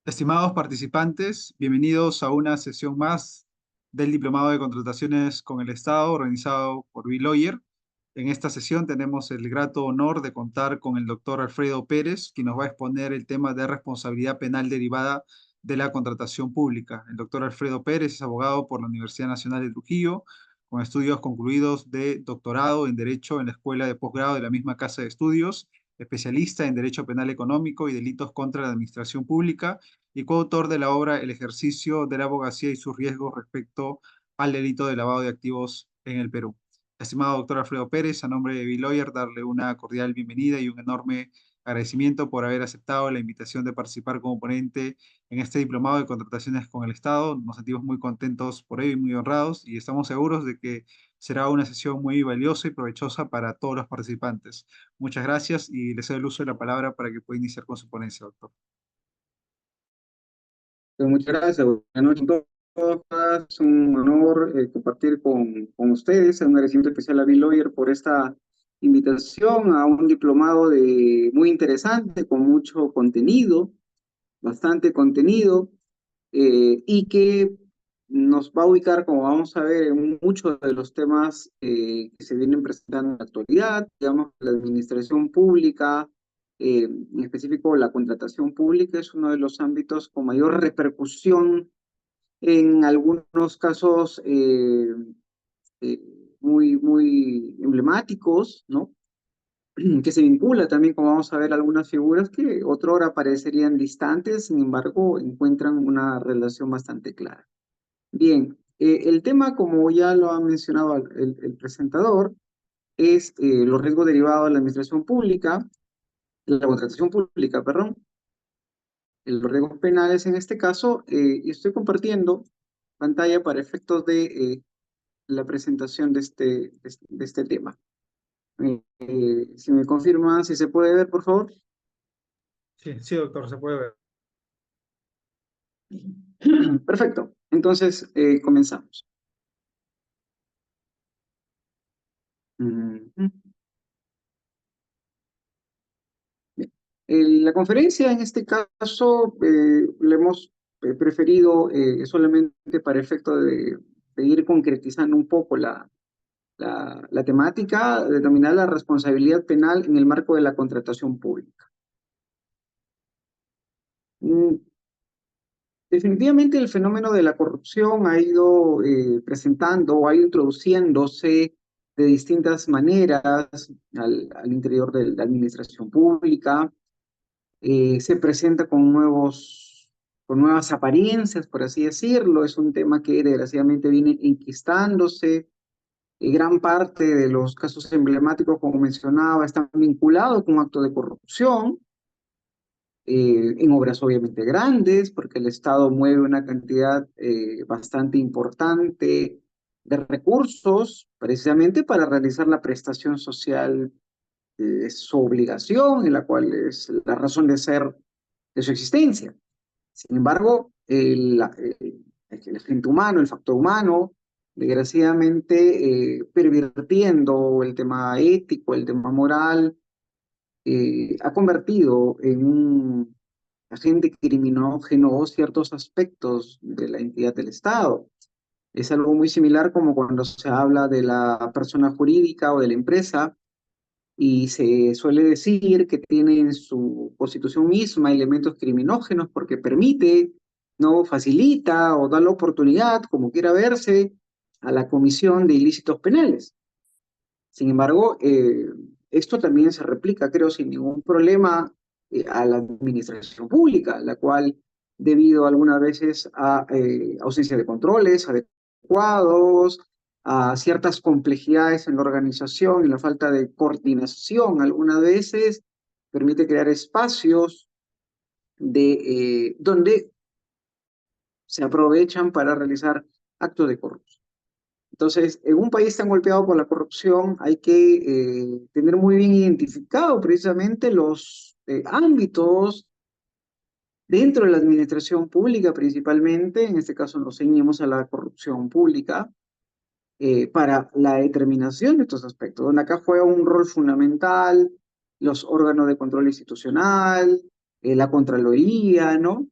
Estimados participantes, bienvenidos a una sesión más del Diplomado de Contrataciones con el Estado organizado por B-Lawyer. En esta sesión tenemos el grato honor de contar con el doctor Alfredo Pérez, quien nos va a exponer el tema de responsabilidad penal derivada de la contratación pública. El doctor Alfredo Pérez es abogado por la Universidad Nacional de Trujillo, con estudios concluidos de doctorado en Derecho en la Escuela de Posgrado de la misma Casa de Estudios, especialista en Derecho Penal Económico y Delitos contra la Administración Pública y coautor de la obra El ejercicio de la abogacía y sus riesgos respecto al delito de lavado de activos en el Perú. Estimado doctor Alfredo Pérez, a nombre de B-Lawyer, darle una cordial bienvenida y un enorme agradecimiento por haber aceptado la invitación de participar como ponente en este diplomado de contrataciones con el Estado. Nos sentimos muy contentos por ello y muy honrados y estamos seguros de que será una sesión muy valiosa y provechosa para todos los participantes. Muchas gracias y les doy el uso de la palabra para que pueda iniciar con su ponencia, doctor. Muchas gracias. Buenas noches a todos. Es un honor compartir con ustedes. Un agradecimiento especial a Bill Lawyer por esta invitación a un diplomado muy interesante, con mucho contenido, bastante contenido, y que nos va a ubicar, como vamos a ver, en muchos de los temas que se vienen presentando en la actualidad, digamos, la administración pública, en específico la contratación pública, es uno de los ámbitos con mayor repercusión en algunos casos eh, muy emblemáticos, ¿no? Que se vincula también, como vamos a ver, algunas figuras que otrora parecerían distantes, sin embargo, encuentran una relación bastante clara. Bien, el tema, como ya lo ha mencionado el presentador, es los riesgos derivados de la administración pública, la contratación pública, perdón, los riesgos penales en este caso, y estoy compartiendo pantalla para efectos de la presentación de este tema. Si me confirman, si se puede ver, por favor. Sí, sí, doctor, se puede ver. Perfecto. Entonces, comenzamos. Ujú. Bien. La conferencia, en este caso, le hemos preferido solamente para efecto de ir concretizando un poco la temática, denominar la responsabilidad penal en el marco de la contratación pública. Mm, Definitivamente el fenómeno de la corrupción ha ido presentando o ha ido introduciéndose de distintas maneras al interior de la administración pública. Se presenta con nuevas apariencias, por así decirlo. Es un tema que desgraciadamente viene enquistándose. Gran parte de los casos emblemáticos, como mencionaba, están vinculados con actos de corrupción en obras obviamente grandes, porque el Estado mueve una cantidad bastante importante de recursos precisamente para realizar la prestación social, es su obligación, en la cual es la razón de ser de su existencia. Sin embargo, el agente humano, el factor humano, desgraciadamente pervirtiendo el tema ético, el tema moral, ha convertido en un agente criminógeno ciertos aspectos de la entidad del Estado. Es algo muy similar como cuando se habla de la persona jurídica o de la empresa y se suele decir que tiene en su constitución misma elementos criminógenos porque permite, no facilita o da la oportunidad, como quiera verse, a la comisión de ilícitos penales. Sin embargo, esto también se replica, creo, sin ningún problema a la administración pública, la cual, debido algunas veces a ausencia de controles adecuados, a ciertas complejidades en la organización y la falta de coordinación, algunas veces permite crear espacios donde se aprovechan para realizar actos de corrupción. Entonces, en un país tan golpeado por la corrupción, hay que tener muy bien identificado precisamente los ámbitos dentro de la administración pública principalmente, en este caso nos ceñimos a la corrupción pública, para la determinación de estos aspectos, donde acá juega un rol fundamental los órganos de control institucional, la Contraloría, ¿no?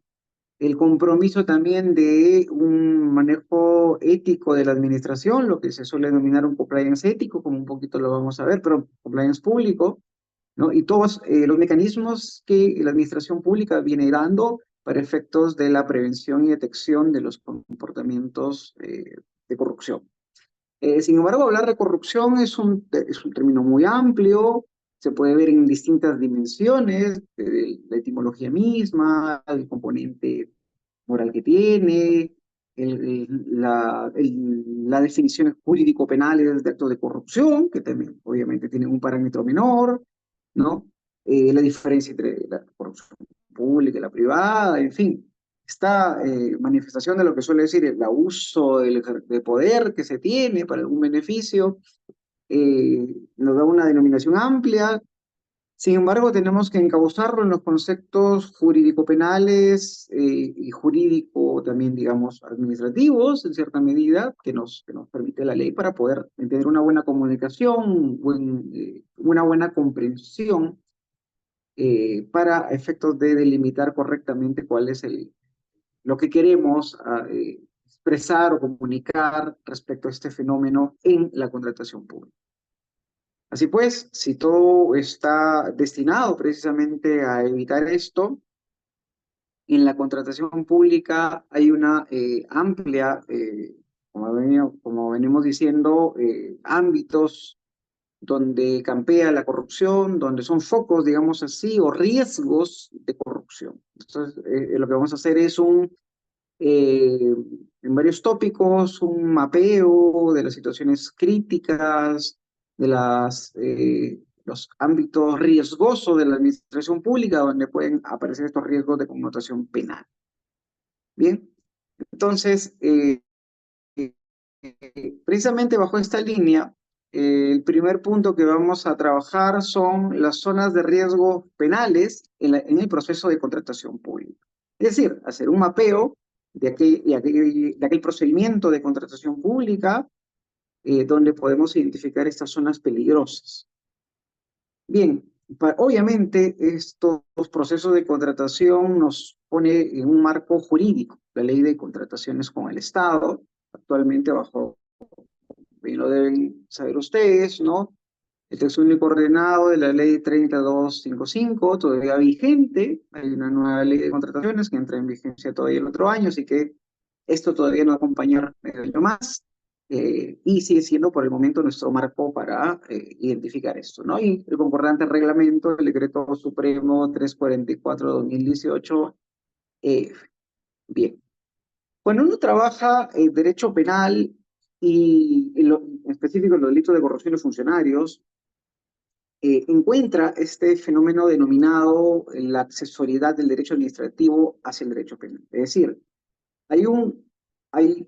el compromiso también de un manejo ético de la administración, lo que se suele denominar un compliance ético, como un poquito lo vamos a ver, pero compliance público, ¿no? Y todos los mecanismos que la administración pública viene dando para efectos de la prevención y detección de los comportamientos de corrupción. Sin embargo, hablar de corrupción es un término muy amplio, se puede ver en distintas dimensiones, de la etimología misma, el componente moral que tiene, la definición jurídico-penales de actos de corrupción, que también obviamente tienen un parámetro menor, ¿no? La diferencia entre la corrupción pública y la privada, en fin. Esta manifestación de lo que suele decir el abuso de poder que se tiene para algún beneficio, nos da una denominación amplia. Sin embargo, tenemos que encauzarlo en los conceptos jurídico-penales y jurídico también, digamos, administrativos, en cierta medida, que nos permite la ley para poder tener una buena comunicación, una buena comprensión para efectos de delimitar correctamente cuál es lo que queremos expresar o comunicar respecto a este fenómeno en la contratación pública. Así pues, si todo está destinado precisamente a evitar esto, en la contratación pública hay una amplia, como venimos diciendo, ámbitos donde campea la corrupción, donde son focos, digamos así, o riesgos de corrupción. Entonces, lo que vamos a hacer es en varios tópicos, un mapeo de las situaciones críticas, de los ámbitos riesgosos de la administración pública, donde pueden aparecer estos riesgos de connotación penal. Bien, entonces, precisamente bajo esta línea, el primer punto que vamos a trabajar son las zonas de riesgo penales en el proceso de contratación pública. Es decir, hacer un mapeo de aquel procedimiento de contratación pública donde podemos identificar estas zonas peligrosas. Bien, obviamente estos procesos de contratación nos pone en un marco jurídico, la ley de contrataciones con el Estado, actualmente bajo, bien lo deben saber ustedes, ¿no? El texto único ordenado de la ley 3255, todavía vigente. Hay una nueva ley de contrataciones que entra en vigencia todavía el otro año, así que esto todavía nos va a acompañar medio año más. Y sigue siendo por el momento nuestro marco para identificar esto, ¿no? Y el concordante reglamento, el decreto supremo 344-2018. Bien, cuando uno trabaja derecho penal y en específico en los delitos de corrupción de funcionarios, encuentra este fenómeno denominado la accesoriedad del derecho administrativo hacia el derecho penal. Es decir, hay hay,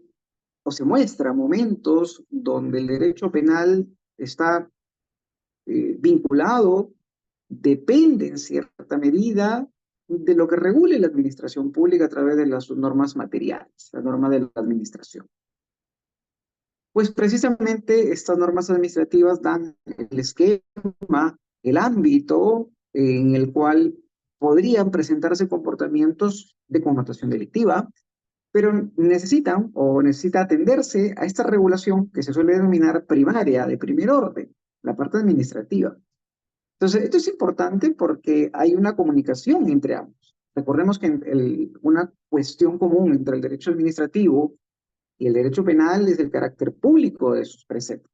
o se muestra momentos donde el derecho penal está vinculado, depende en cierta medida de lo que regule la administración pública a través de las normas materiales, la norma de la administración. Pues precisamente estas normas administrativas dan el esquema, el ámbito en el cual podrían presentarse comportamientos de connotación delictiva, pero necesita atenderse a esta regulación que se suele denominar primaria, de primer orden, la parte administrativa. Entonces, esto es importante porque hay una comunicación entre ambos. Recordemos que una cuestión común entre el derecho administrativo y el derecho penal es el carácter público de sus preceptos,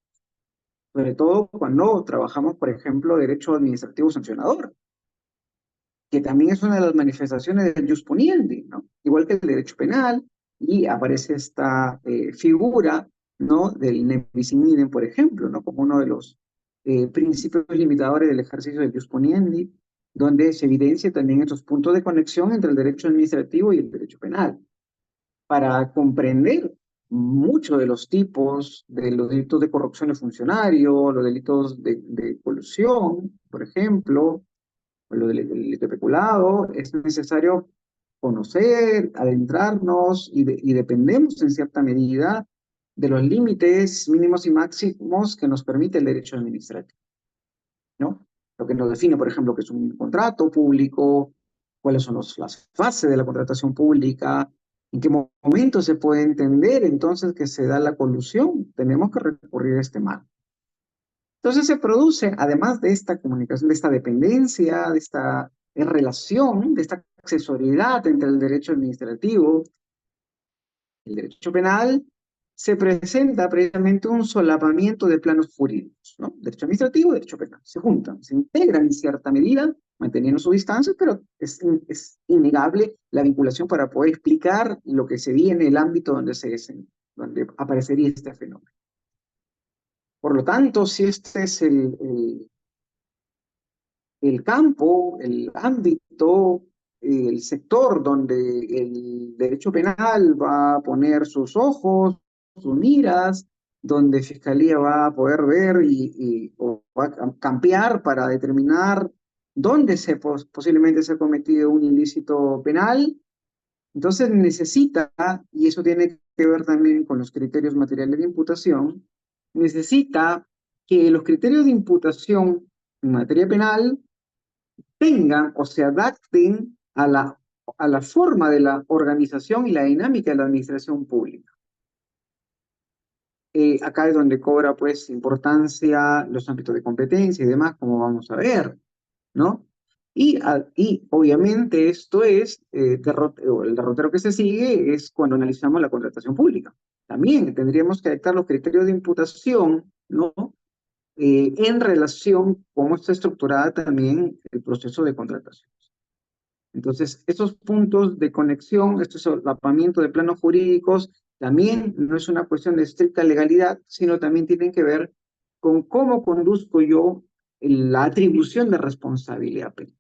sobre todo cuando trabajamos, por ejemplo, derecho administrativo sancionador, que también es una de las manifestaciones del jus puniendi, ¿no? Igual que el derecho penal, y aparece esta figura, ¿no? Del ne bis in idem, por ejemplo, ¿no? Como uno de los principios limitadores del ejercicio del jus puniendi, donde se evidencia también estos puntos de conexión entre el derecho administrativo y el derecho penal. Para comprender muchos de los tipos de los delitos de corrupción de funcionario, los delitos de colusión, por ejemplo, o los delito de peculado, es necesario conocer, adentrarnos y dependemos en cierta medida de los límites mínimos y máximos que nos permite el derecho administrativo, ¿no? Lo que nos define, por ejemplo, que es un contrato público, cuáles son las fases de la contratación pública, en qué momento se puede entender entonces que se da la colusión. Tenemos que recurrir a este marco. Entonces se produce, además de esta comunicación, de esta dependencia, de esta relación, de esta accesoriedad entre el derecho administrativo y el derecho penal, se presenta precisamente un solapamiento de planos jurídicos, ¿no? Derecho administrativo y derecho penal. Se juntan, se integran en cierta medida, manteniendo su distancia, pero es innegable la vinculación para poder explicar lo que se ve en el ámbito donde aparecería este fenómeno. Por lo tanto, si este es el campo, el ámbito, el sector donde el derecho penal va a poner sus ojos, sus miras, donde Fiscalía va a poder ver o va a campear para determinar dónde posiblemente se ha cometido un ilícito penal. Entonces necesita, y eso tiene que ver también con los criterios materiales de imputación, necesita que los criterios de imputación en materia penal tengan o se adapten a la forma de la organización y la dinámica de la administración pública. Acá es donde cobra pues importancia los ámbitos de competencia y demás, como vamos a ver, ¿no? Y obviamente esto es, el derrotero que se sigue es cuando analizamos la contratación pública. También tendríamos que adaptar los criterios de imputación, ¿no? En relación con cómo está estructurada también el proceso de contratación. Entonces, estos puntos de conexión, este solapamiento de planos jurídicos, también no es una cuestión de estricta legalidad, sino también tienen que ver con cómo conduzco yo la atribución de responsabilidad penal,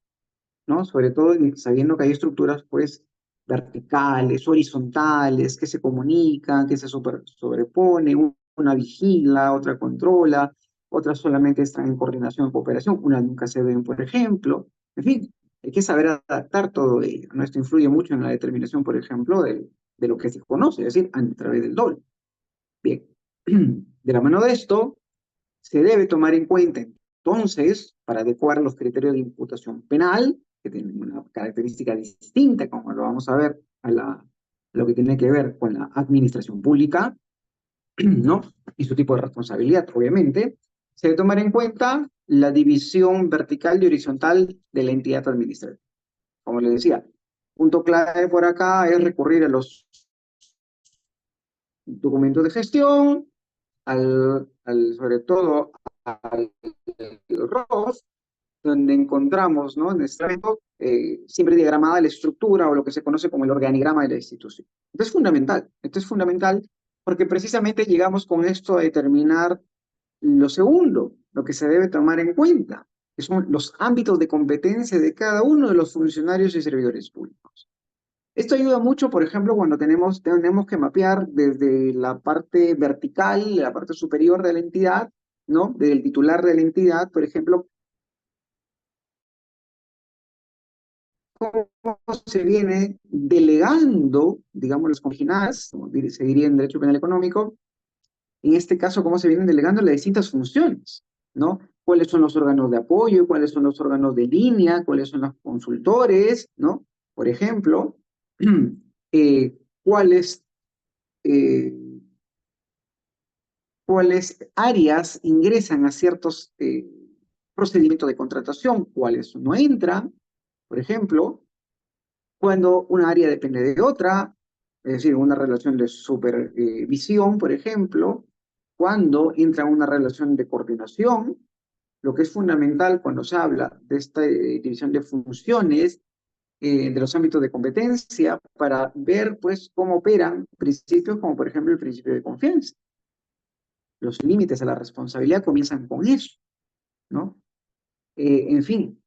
¿no? Sobre todo sabiendo que hay estructuras, pues, verticales, horizontales, que se comunican, que se sobreponen, una vigila, otra controla, otras solamente están en coordinación y cooperación, unas nunca se ven, por ejemplo. En fin, hay que saber adaptar todo ello, ¿no? Esto influye mucho en la determinación, por ejemplo, de lo que se conoce, es decir, a través del DOL. Bien, de la mano de esto, se debe tomar en cuenta entonces, para adecuar los criterios de imputación penal, que tienen una característica distinta, como lo vamos a ver, a lo que tiene que ver con la administración pública, ¿no? Y su tipo de responsabilidad, obviamente, se debe tomar en cuenta la división vertical y horizontal de la entidad administrativa. Como les decía, punto clave por acá es recurrir a los documentos de gestión, sobre todo al ROS, donde encontramos, ¿no? En este momento, siempre diagramada la estructura o lo que se conoce como el organigrama de la institución. Esto es fundamental porque precisamente llegamos con esto a determinar lo segundo, lo que se debe tomar en cuenta, que son los ámbitos de competencia de cada uno de los funcionarios y servidores públicos. Esto ayuda mucho, por ejemplo, cuando tenemos que mapear desde la parte vertical, la parte superior de la entidad, ¿no? Del titular de la entidad, por ejemplo, cómo se viene delegando, digamos, las conginadas, como se diría en Derecho Penal Económico, en este caso, cómo se vienen delegando las distintas funciones, ¿no? ¿Cuáles son los órganos de apoyo? ¿Cuáles son los órganos de línea? ¿Cuáles son los consultores? ¿No? Por ejemplo, ¿cuáles, eh, cuáles áreas ingresan a ciertos procedimientos de contratación? ¿Cuáles no entran? Por ejemplo, cuando una área depende de otra, es decir, una relación de supervisión, por ejemplo, cuando entra una relación de coordinación, lo que es fundamental cuando se habla de esta división de funciones, de los ámbitos de competencia, para ver pues cómo operan principios como por ejemplo el principio de confianza. Los límites a la responsabilidad comienzan con eso, ¿no? En fin,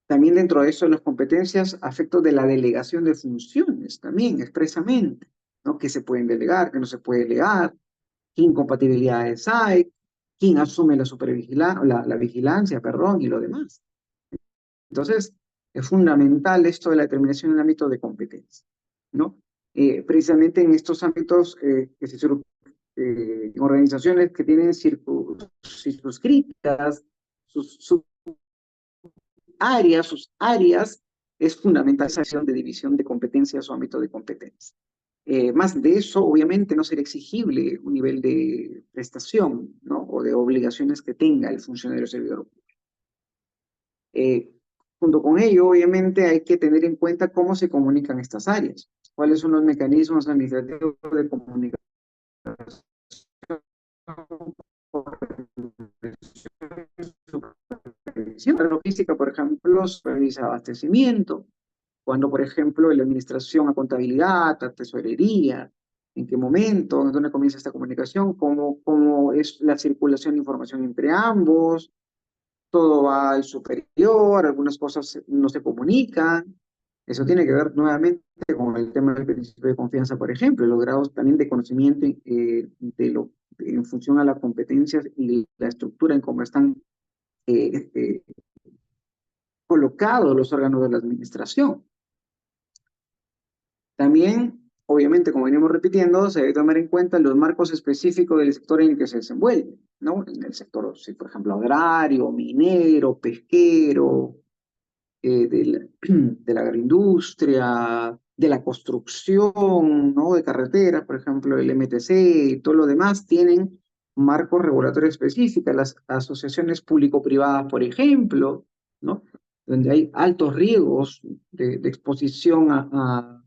también dentro de eso, las competencias, afectos de la delegación de funciones, también expresamente, ¿no? ¿Qué se pueden delegar, qué no se puede delegar? ¿Qué incompatibilidades hay? ¿Quién asume la vigilancia, perdón, y lo demás? Entonces, es fundamental esto de la determinación en el ámbito de competencia, ¿no? Precisamente en estos ámbitos, en organizaciones que tienen circunscritas sus áreas, es fundamental esa acción de división de competencias o ámbito de competencia. Más de eso, obviamente, no será exigible un nivel de prestación, ¿no? O de obligaciones que tenga el funcionario servidor público. Junto con ello, obviamente, hay que tener en cuenta cómo se comunican estas áreas, cuáles son los mecanismos administrativos de comunicación, la logística, por ejemplo, supervisa abastecimiento, cuando, por ejemplo, la administración a contabilidad, a tesorería, en qué momento, dónde comienza esta comunicación, cómo es la circulación de información entre ambos, todo va al superior, algunas cosas no se comunican. Eso tiene que ver nuevamente con el tema del principio de confianza, por ejemplo, los grados también de conocimiento en función a las competencias y la estructura en cómo están eh, eh, colocados los órganos de la administración. También, obviamente, como venimos repitiendo, se debe tomar en cuenta los marcos específicos del sector en el que se desenvuelve, ¿no? En el sector, sí, por ejemplo, agrario, minero, pesquero, de la agroindustria, de la construcción, ¿no? De carreteras, por ejemplo, el MTC y todo lo demás tienen marcos regulatorios específicos, las asociaciones público-privadas, por ejemplo, ¿no? Donde hay altos riesgos de exposición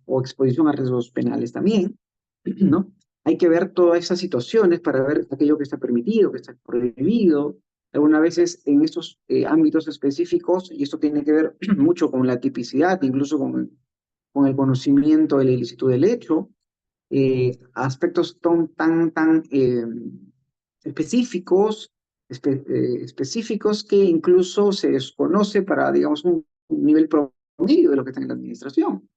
o exposición a riesgos penales también, ¿no? Hay que ver todas esas situaciones para ver aquello que está permitido, que está prohibido, algunas veces en estos ámbitos específicos, y esto tiene que ver mucho con la tipicidad, incluso con el conocimiento de la ilicitud del hecho, aspectos tan específicos, específicos que incluso se desconoce para, digamos, un nivel promedio de lo que está en la administración.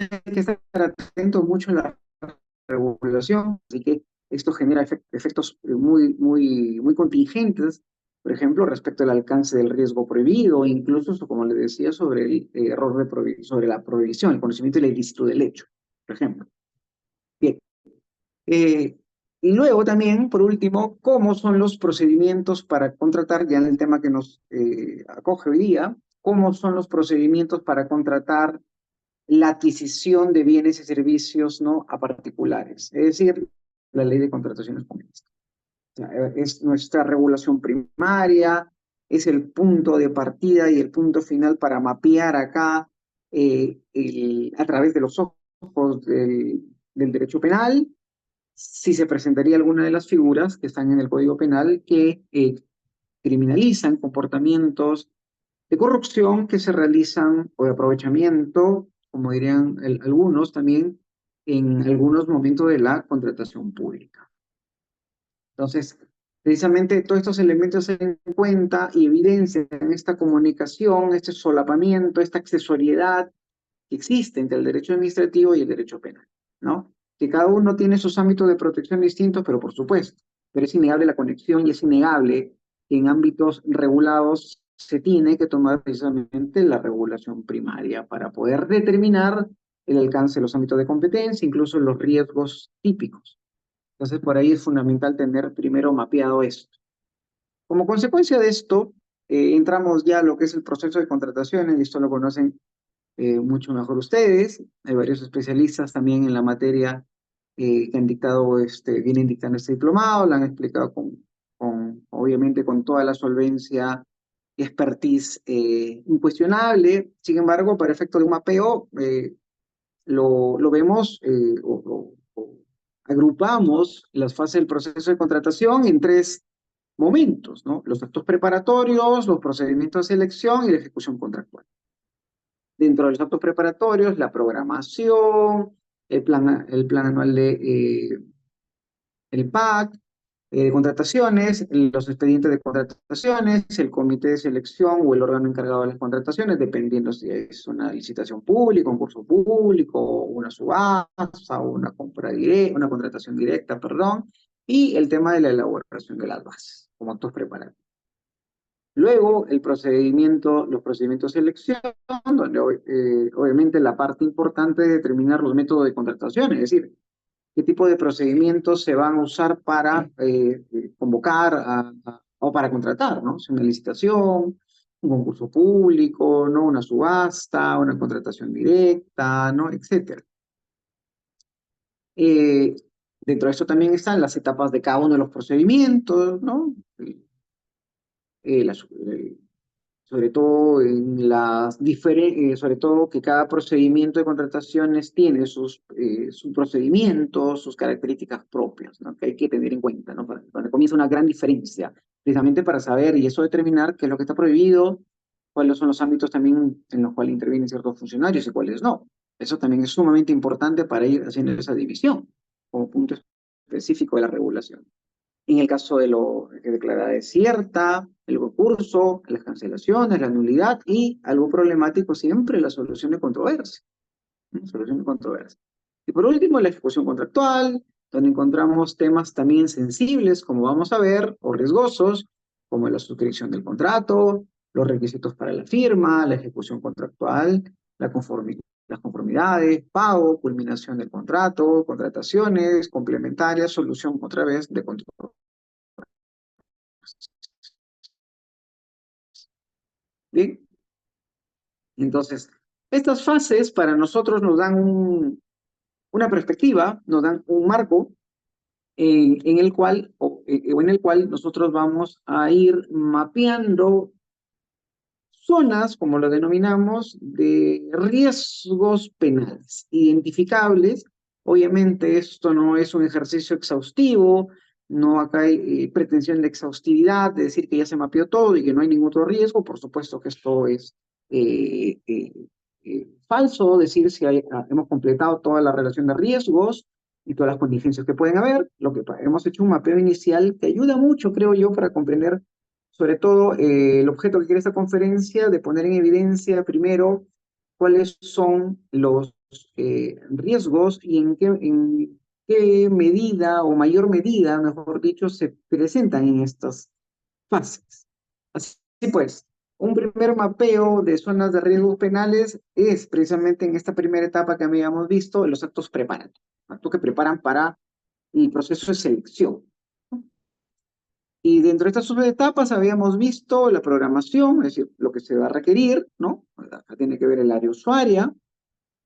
Hay que estar atento mucho a la regulación, así que esto genera efectos muy contingentes, por ejemplo, respecto al alcance del riesgo prohibido, incluso, como les decía, sobre el error sobre la prohibición, el conocimiento de la ilicitud del hecho, por ejemplo. Bien. Y luego también, por último, cómo son los procedimientos para contratar, ya en el tema que nos acoge hoy día, cómo son los procedimientos para contratar la adquisición de bienes y servicios, ¿no? A particulares, es decir, la ley de contrataciones públicas. O sea, es nuestra regulación primaria, es el punto de partida y el punto final para mapear acá a través de los ojos del derecho penal, si se presentaría alguna de las figuras que están en el Código Penal que criminalizan comportamientos de corrupción que se realizan o de aprovechamiento, como dirían algunos también, en algunos momentos de la contratación pública. Entonces, precisamente todos estos elementos se dan en cuenta y evidencian esta comunicación, este solapamiento, esta accesoriedad que existe entre el derecho administrativo y el derecho penal, ¿no? Que cada uno tiene sus ámbitos de protección distintos, pero por supuesto, pero es innegable la conexión y es innegable que en ámbitos regulados se tiene que tomar precisamente la regulación primaria para poder determinar el alcance de los ámbitos de competencia, incluso los riesgos típicos. Entonces, por ahí es fundamental tener primero mapeado esto. Como consecuencia de esto, entramos ya a lo que es el proceso de contrataciones, y esto lo conocen mucho mejor ustedes. Hay varios especialistas también en la materia que han dictado, vienen dictando este diplomado, lo han explicado obviamente con toda la solvencia y expertise incuestionable. Sin embargo, para efecto de un mapeo, lo vemos o agrupamos las fases del proceso de contratación en tres momentos, ¿no? Los actos preparatorios, los procedimientos de selección y la ejecución contractual. Dentro de los actos preparatorios, la programación, el plan anual el PAC, contrataciones, los expedientes de contrataciones, el comité de selección o el órgano encargado de las contrataciones, dependiendo si es una licitación pública, un concurso público, una subasta, una compra directa, una contratación directa, perdón, y el tema de la elaboración de las bases, como actos preparatorios. Luego, los procedimientos de selección, donde obviamente la parte importante es determinar los métodos de contratación, es decir, qué tipo de procedimientos se van a usar para convocar o para contratar, ¿no? Si una licitación, un concurso público, ¿no? Una subasta, una contratación directa, ¿no? Etcétera. Eh, Dentro de esto también están las etapas de cada uno de los procedimientos, ¿no? Eh, las- eh, Sobre todo sobre todo que cada procedimiento de contrataciones tiene sus procedimientos, sus características propias, ¿no? Que hay que tener en cuenta, ¿no? Cuando comienza una gran diferencia, precisamente para saber y eso determinar qué es lo que está prohibido, cuáles son los ámbitos también en los cuales intervienen ciertos funcionarios y cuáles no. Eso también es sumamente importante para ir haciendo esa división como punto específico de la regulación. En el caso de lo que declara desierta, el recurso, las cancelaciones, la nulidad y algo problemático siempre, la solución de controversia. ¿No? Solución de controversia. Y por último, la ejecución contractual, donde encontramos temas también sensibles, como vamos a ver, o riesgosos, como la suscripción del contrato, los requisitos para la firma, la ejecución contractual, las conformidades, pago, culminación del contrato, contrataciones, complementarias, solución otra vez de control. Bien, entonces, estas fases para nosotros nos dan una perspectiva, nos dan un marco en el cual, o en el cual nosotros vamos a ir mapeando zonas, como lo denominamos, de riesgos penales, identificables. Obviamente esto no es un ejercicio exhaustivo, no acá hay pretensión de exhaustividad, de decir que ya se mapeó todo y que no hay ningún otro riesgo. Por supuesto que esto es eh, eh, falso, decir si hemos completado toda la relación de riesgos y todas las contingencias que pueden haber. Hemos hecho un mapeo inicial que ayuda mucho, creo yo, para comprender sobre todo el objeto que quiere esta conferencia, de poner en evidencia primero cuáles son los riesgos y en qué medida o mayor medida, mejor dicho, se presentan en estas fases. Así pues, un primer mapeo de zonas de riesgos penales es precisamente en esta primera etapa que habíamos visto, los actos preparatorios, actos que preparan para el proceso de selección. Y dentro de estas subetapas habíamos visto la programación, es decir, lo que se va a requerir, ¿no? Acá tiene que ver el área usuaria,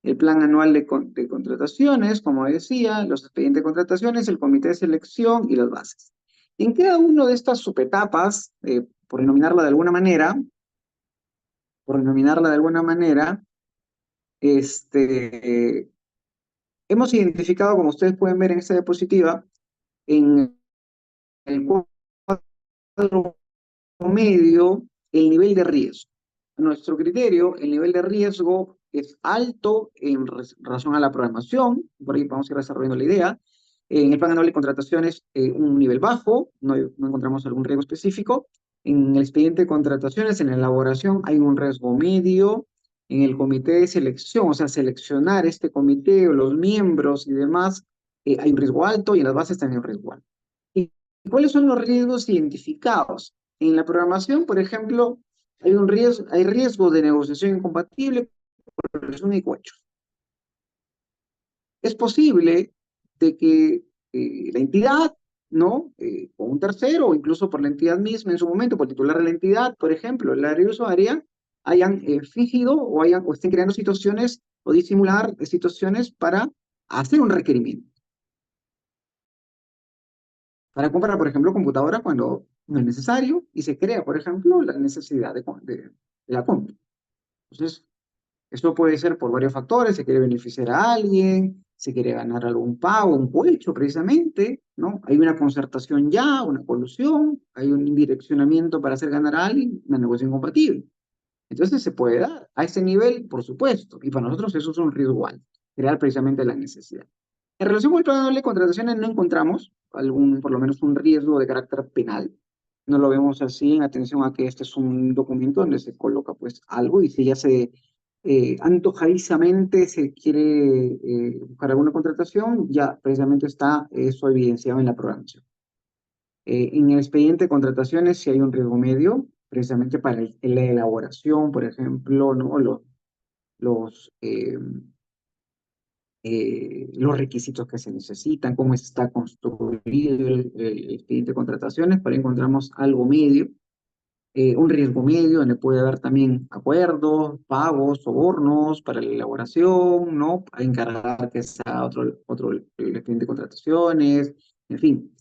el plan anual de contrataciones, como decía, los expedientes de contrataciones, el comité de selección y las bases. En cada una de estas subetapas, por denominarla de alguna manera, por denominarla de alguna manera, este, hemos identificado, como ustedes pueden ver en esta diapositiva, en el cuadro medio el nivel de riesgo. A nuestro criterio, el nivel de riesgo es alto en razón a la programación, por ahí vamos a ir desarrollando la idea. En el plan anual de contrataciones, un nivel bajo, no encontramos algún riesgo específico. En el expediente de contrataciones, en la elaboración, hay un riesgo medio. En el comité de selección, o sea, seleccionar este comité o los miembros y demás, hay un riesgo alto y en las bases también hay un riesgo alto. ¿Y cuáles son los riesgos identificados? En la programación, por ejemplo, hay riesgo de negociación incompatible por presión y cohecho. Es posible de que la entidad, ¿no? O un tercero, o incluso por la entidad misma en su momento, por el titular de la entidad, por ejemplo, el área usuaria, hayan fingido o estén creando situaciones o disimular situaciones para hacer un requerimiento. Para comprar, por ejemplo, computadora cuando no es necesario y se crea, por ejemplo, la necesidad de la compra. Entonces, esto puede ser por varios factores, se quiere beneficiar a alguien, se quiere ganar algún pago, un cohecho precisamente, ¿no? Hay una concertación ya, una colusión, hay un direccionamiento para hacer ganar a alguien, una negociación compatible. Entonces se puede dar a ese nivel, por supuesto, y para nosotros eso es un riesgo alto, crear precisamente la necesidad. En relación con el plan de contrataciones no encontramos por lo menos un riesgo de carácter penal. No lo vemos así en atención a que este es un documento donde se coloca pues algo y si ya se antojadizamente se quiere buscar alguna contratación, ya precisamente está eso evidenciado en la programación. En el expediente de contrataciones si hay un riesgo medio, precisamente para la elaboración, por ejemplo, ¿no? los, los requisitos que se necesitan, cómo está construido el expediente de contrataciones, pero encontramos algo medio, un riesgo medio, donde puede haber también acuerdos, pagos, sobornos para la elaboración, ¿no? A encargar que sea otro el expediente de contrataciones, en fin.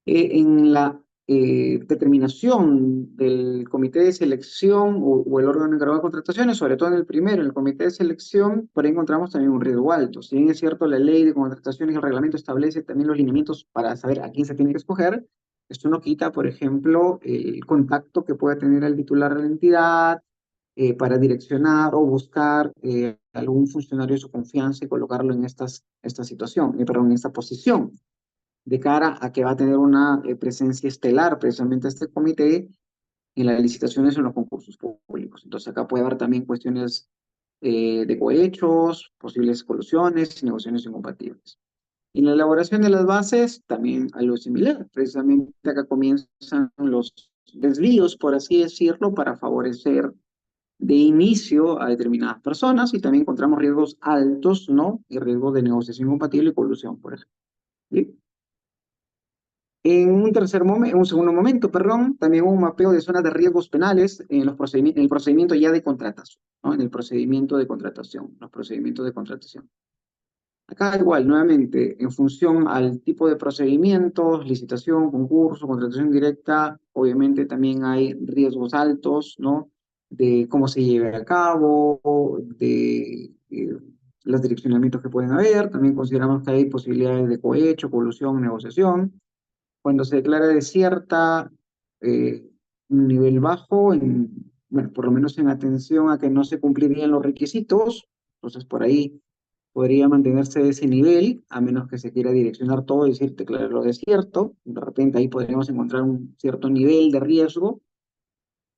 En la determinación del comité de selección o el órgano encargado de contrataciones, sobre todo en el primero, en el comité de selección, por ahí encontramos también un riesgo alto. Si bien es cierto, la ley de contrataciones y el reglamento establece también los lineamientos para saber a quién se tiene que escoger, esto no quita, por ejemplo, el contacto que pueda tener el titular de la entidad para direccionar o buscar algún funcionario de su confianza y colocarlo en esta situación, perdón, en esta posición de cara a que va a tener una presencia estelar precisamente este comité en las licitaciones o en los concursos públicos. Entonces acá puede haber también cuestiones de cohechos, posibles colusiones y negociaciones incompatibles. Y en la elaboración de las bases también algo similar. Precisamente acá comienzan los desvíos, por así decirlo, para favorecer de inicio a determinadas personas y también encontramos riesgos altos, ¿no? Y riesgos de negociación incompatible y colusión, por ejemplo. ¿Sí? En un segundo momento, perdón, también hubo un mapeo de zonas de riesgos penales en en el procedimiento ya de contratación, ¿no? En el procedimiento de contratación, los procedimientos de contratación. Acá igual, nuevamente, en función al tipo de procedimientos, licitación, concurso, contratación directa, obviamente también hay riesgos altos, ¿no? De cómo se lleve a cabo, de los direccionamientos que pueden haber. También consideramos que hay posibilidades de cohecho, colusión, negociación cuando se declara desierta, un nivel bajo, bueno, por lo menos en atención a que no se cumplirían los requisitos, entonces por ahí podría mantenerse ese nivel, a menos que se quiera direccionar todo y decir declararlo desierto, de repente ahí podríamos encontrar un cierto nivel de riesgo.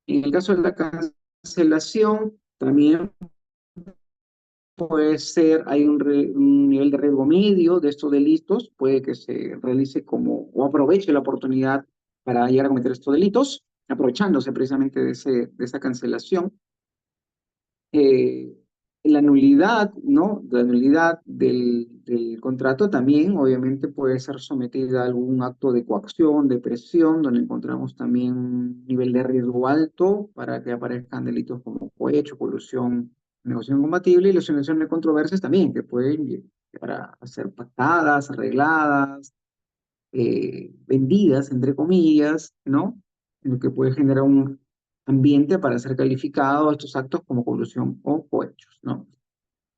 En el caso de la cancelación, también puede ser, hay un nivel de riesgo medio de estos delitos, puede que se realice como, o aproveche la oportunidad para llegar a cometer estos delitos, aprovechándose precisamente de esa cancelación. Eh, la nulidad, ¿no? La nulidad del contrato también, obviamente, puede ser sometida a algún acto de coacción, de presión, donde encontramos también un nivel de riesgo alto para que aparezcan delitos como cohecho, colusión, negociación compatible y solución de controversias también, que pueden llegar a ser pactadas, arregladas, vendidas, entre comillas, ¿no? En lo que puede generar un ambiente para ser calificado estos actos como colusión o cohechos, ¿no?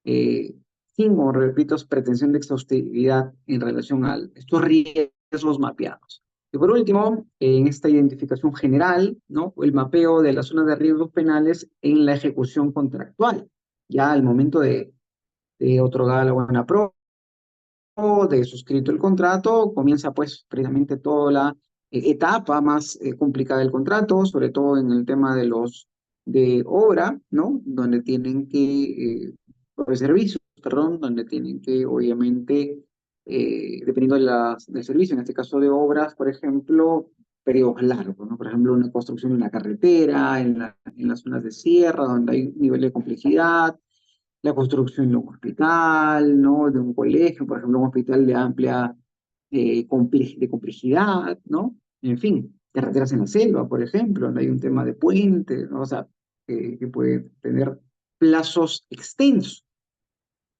Eh, Sin, como repito, pretensión de exhaustividad en relación a estos riesgos mapeados. Y por último, en esta identificación general, ¿no? El mapeo de las zonas de riesgos penales en la ejecución contractual. Ya al momento de otorgar la buena prueba, de suscrito el contrato, comienza pues precisamente toda la etapa más complicada del contrato, sobre todo en el tema de los de obra, ¿no? Donde tienen que, de servicios, perdón, donde tienen que obviamente, dependiendo del servicio, en este caso de obras, por ejemplo, periodos largos, ¿no? Por ejemplo, una construcción de una carretera, en las zonas de sierra, donde hay un nivel de complejidad, la construcción de un hospital, ¿no? De un colegio, por ejemplo, un hospital de amplia de complejidad, ¿no? En fin, carreteras en la selva, por ejemplo, donde hay un tema de puentes, ¿no? O sea, que puede tener plazos extensos.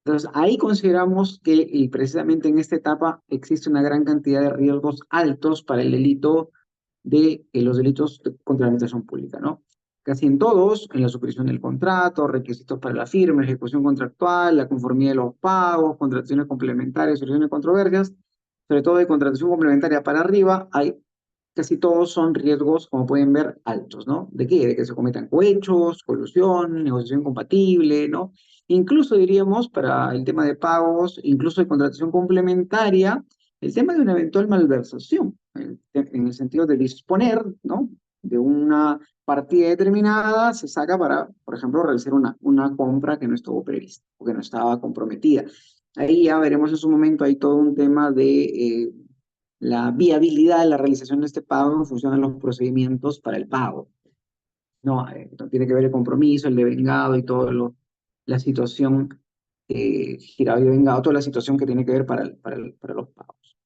Entonces, ahí consideramos que y precisamente en esta etapa existe una gran cantidad de riesgos altos para el delito de los delitos contra la administración pública, ¿no? Casi en todos, en la suscripción del contrato, requisitos para la firma, ejecución contractual, la conformidad de los pagos, contrataciones complementarias, soluciones de controversias, sobre todo de contratación complementaria para arriba, hay casi todos son riesgos, como pueden ver, altos, ¿no? ¿De qué? De que se cometan cohechos, colusión, negociación compatible, ¿no? Incluso diríamos, para el tema de pagos, incluso de contratación complementaria, el tema de una eventual malversación, en el sentido de disponer, ¿no? De una partida determinada, se saca para, por ejemplo, realizar una compra que no estuvo prevista o que no estaba comprometida. Ahí ya veremos en su momento, hay todo un tema de la viabilidad de la realización de este pago en función de los procedimientos para el pago. No, tiene que ver el compromiso, el devengado y todo la situación girado y vengado toda la situación que tiene que ver para los pagos.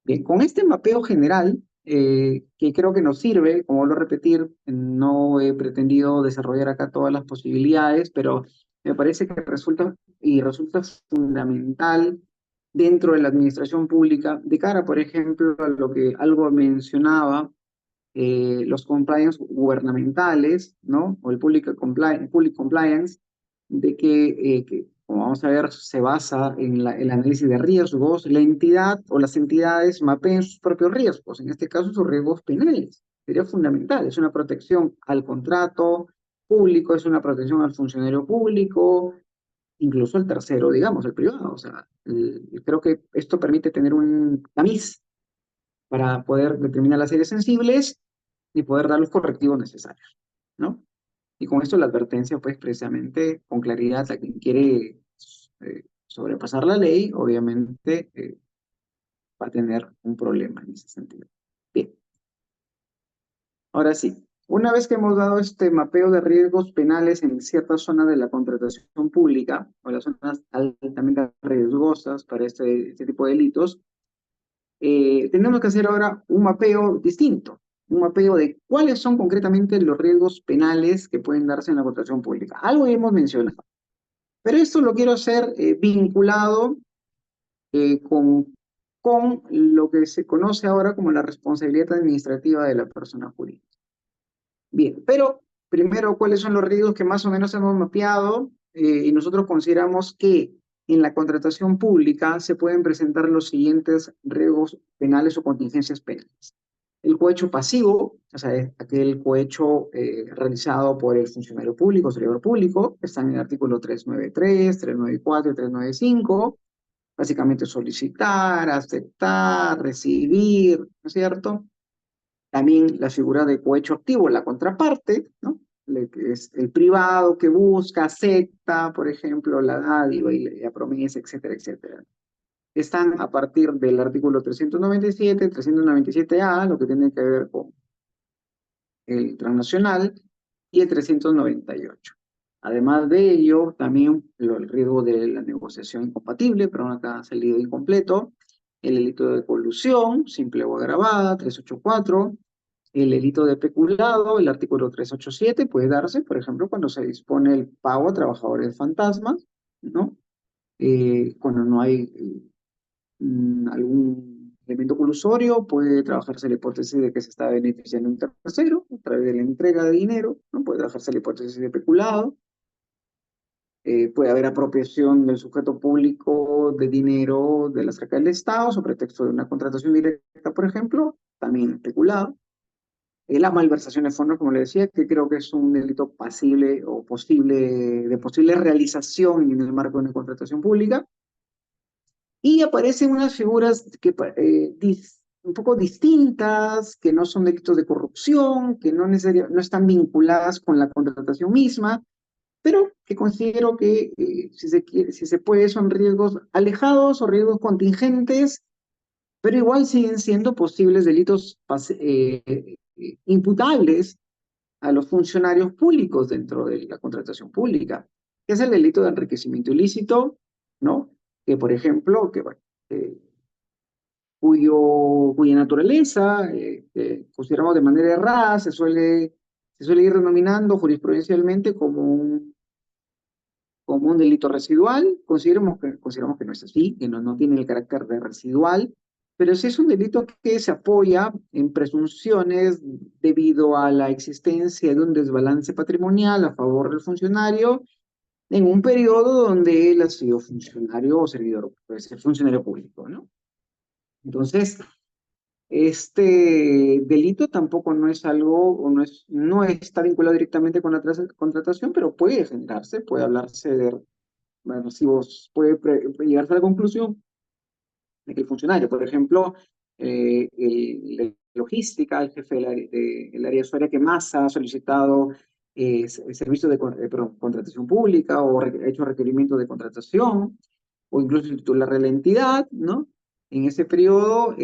Bien, con este mapeo general, que creo que nos sirve, como vuelvo a repetir, no he pretendido desarrollar acá todas las posibilidades, pero me parece que resulta fundamental dentro de la administración pública, de cara, por ejemplo, a lo que algo mencionaba, los compliance gubernamentales, ¿no? O el public compliance, de que, como vamos a ver, se basa en el análisis de riesgos. La entidad o las entidades mapeen sus propios riesgos, en este caso sus riesgos penales. Sería fundamental, es una protección al contrato público, es una protección al funcionario público, incluso al tercero, digamos, al privado. O sea, creo que esto permite tener un tamiz para poder determinar las áreas sensibles y poder dar los correctivos necesarios, ¿no? Y con esto la advertencia, pues precisamente con claridad a quien quiere sobrepasar la ley, obviamente va a tener un problema en ese sentido. Bien, ahora sí, una vez que hemos dado este mapeo de riesgos penales en ciertas zonas de la contratación pública, o las zonas altamente riesgosas para este tipo de delitos, tenemos que hacer ahora un mapeo distinto, un mapeo de cuáles son concretamente los riesgos penales que pueden darse en la contratación pública. Algo ya hemos mencionado, pero esto lo quiero hacer vinculado con lo que se conoce ahora como la responsabilidad administrativa de la persona jurídica. Bien, pero primero, ¿cuáles son los riesgos que más o menos hemos mapeado? Y nosotros consideramos que en la contratación pública se pueden presentar los siguientes riesgos penales o contingencias penales. El cohecho pasivo, o sea, es aquel cohecho realizado por el funcionario público, servidor público, está en el artículo 393, 394 y 395. Básicamente solicitar, aceptar, recibir, ¿no es cierto? También la figura de cohecho activo, la contraparte, ¿no? Que es el privado que busca, acepta, por ejemplo, la dádiva y la promesa, etcétera, etcétera. Están a partir del artículo 397, 397A, lo que tiene que ver con el transnacional, y el 398. Además de ello, también el riesgo de la negociación incompatible, pero acá ha salido incompleto, el delito de colusión, simple o agravada, 384, el delito de peculado, el artículo 387, puede darse, por ejemplo, cuando se dispone el pago a trabajadores fantasmas, ¿no? Cuando no hay algún elemento colusorio, puede trabajarse la hipótesis de que se está beneficiando un tercero a través de la entrega de dinero, ¿no? Puede trabajarse la hipótesis de peculado, puede haber apropiación del sujeto público de dinero de las arcas del Estado sobre pretexto de una contratación directa, por ejemplo, también peculado. La malversación de fondos, como le decía, que creo que es un delito pasible o de posible realización en el marco de una contratación pública. Y aparecen unas figuras que, un poco distintas, que no son delitos de corrupción, que no están vinculadas con la contratación misma, pero que considero que, si se puede, son riesgos alejados o riesgos contingentes, pero igual siguen siendo posibles delitos imputables a los funcionarios públicos dentro de la contratación pública, que es el delito de enriquecimiento ilícito, ¿no? Que, por ejemplo, bueno, eh, cuya naturaleza, consideramos de manera errada, se suele ir denominando jurisprudencialmente como un delito residual. Consideramos que no es así, que no tiene el carácter de residual, pero sí es un delito que se apoya en presunciones debido a la existencia de un desbalance patrimonial a favor del funcionario en un periodo donde él ha sido funcionario o servidor, pues, funcionario público, ¿no? Entonces, este delito tampoco no es algo, o no está vinculado directamente con la contratación, pero puede generarse, puede hablarse de recibos, puede llegarse a la conclusión de que el funcionario, por ejemplo, la logística, el jefe del área usuaria que más ha solicitado servicios de contratación pública o hecho requerimiento de contratación, o incluso el titular de la entidad, ¿no? En ese periodo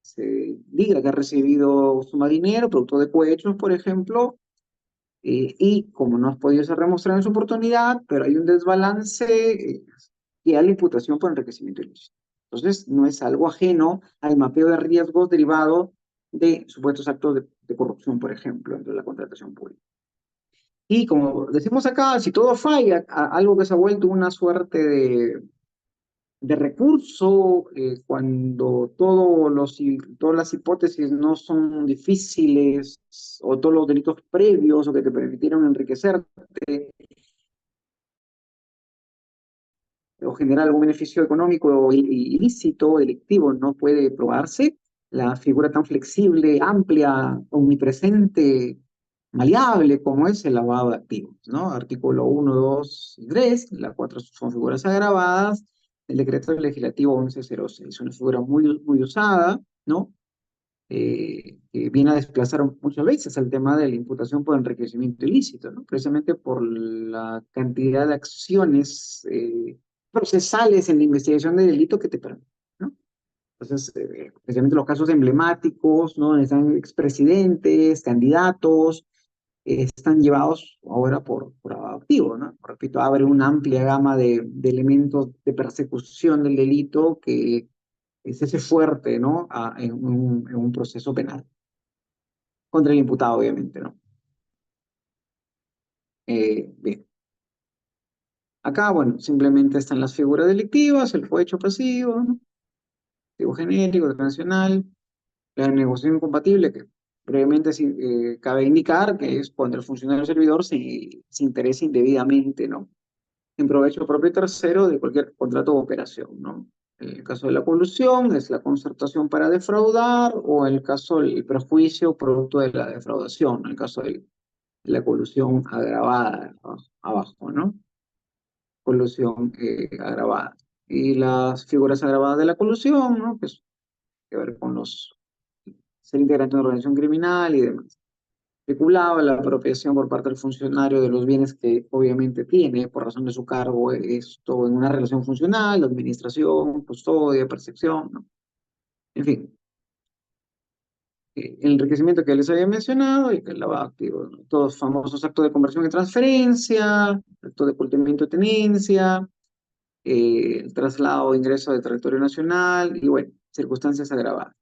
se diga que ha recibido suma de dinero, producto de cohechos, por ejemplo, y como no ha podido ser demostrado en su oportunidad, pero hay un desbalance que da la imputación por enriquecimiento ilícito. Entonces, no es algo ajeno al mapeo de riesgos derivado de supuestos actos de corrupción, por ejemplo, dentro de la contratación pública. Y como decimos acá, si todo falla, algo que se ha vuelto una suerte de recurso, cuando todas las hipótesis no son difíciles, o todos los delitos previos o que te permitieron enriquecerte o generar algún beneficio económico ilícito, delictivo, no puede probarse, la figura tan flexible, amplia, omnipresente, maleable como es el lavado de activos, ¿no? Artículo 1, 2 y 3, las cuatro son figuras agravadas, el decreto legislativo 1106, una figura muy usada, ¿no? Que viene a desplazar muchas veces el tema de la imputación por enriquecimiento ilícito, ¿no? Precisamente por la cantidad de acciones procesales en la investigación de delito que te permiten, ¿no? Entonces, precisamente los casos emblemáticos, ¿no? Donde están expresidentes, candidatos, están llevados ahora por activo, ¿no? Repito, abre una amplia gama de elementos de persecución del delito que se hace fuerte, ¿no? En un proceso penal. Contra el imputado, obviamente, ¿no? Bien. Acá, bueno, simplemente están las figuras delictivas, el cohecho pasivo, ¿no? Pasivo genérico, transnacional, la negociación incompatible, que brevemente sí, cabe indicar que es cuando el funcionario servidor se interesa indebidamente, ¿no? En provecho propio y tercero de cualquier contrato o operación, ¿no? En el caso de la colusión es la concertación para defraudar, o en el caso del perjuicio producto de la defraudación, en el caso de la colusión agravada, abajo, ¿no? Colusión agravada. Y las figuras agravadas de la colusión, ¿no? Que es que ver con ser integrante de una organización criminal y demás. Especulaba la apropiación por parte del funcionario de los bienes que obviamente tiene por razón de su cargo, esto en una relación funcional, administración, custodia, percepción, ¿no? En fin, el enriquecimiento que les había mencionado y que el lavado de activos, ¿no? Todos famosos actos de conversión y transferencia, actos de ocultamiento de tenencia, el traslado o ingreso de territorio nacional y bueno, circunstancias agravadas.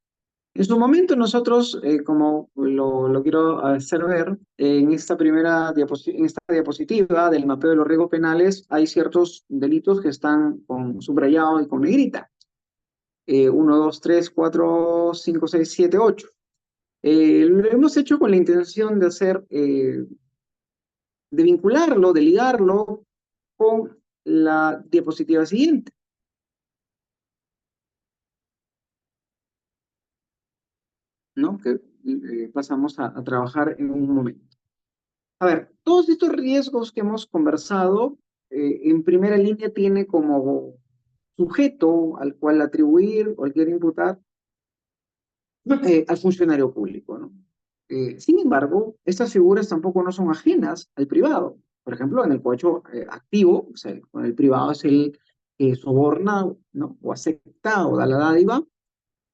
En su momento nosotros, como lo quiero hacer ver, en esta en esta diapositiva del mapeo de los riesgos penales hay ciertos delitos que están con subrayado y con negrita. 1, 2, 3, 4, 5, 6, 7, 8. Lo hemos hecho con la intención de de vincularlo, de ligarlo con la diapositiva siguiente, ¿no? Que pasamos a trabajar en un momento. A ver, todos estos riesgos que hemos conversado, en primera línea tiene como sujeto al cual atribuir o al que imputar al funcionario público, ¿no? Sin embargo, estas figuras tampoco no son ajenas al privado. Por ejemplo, en el cohecho activo, o sea, con el privado es el que soborna, ¿no? O acepta o da la dádiva,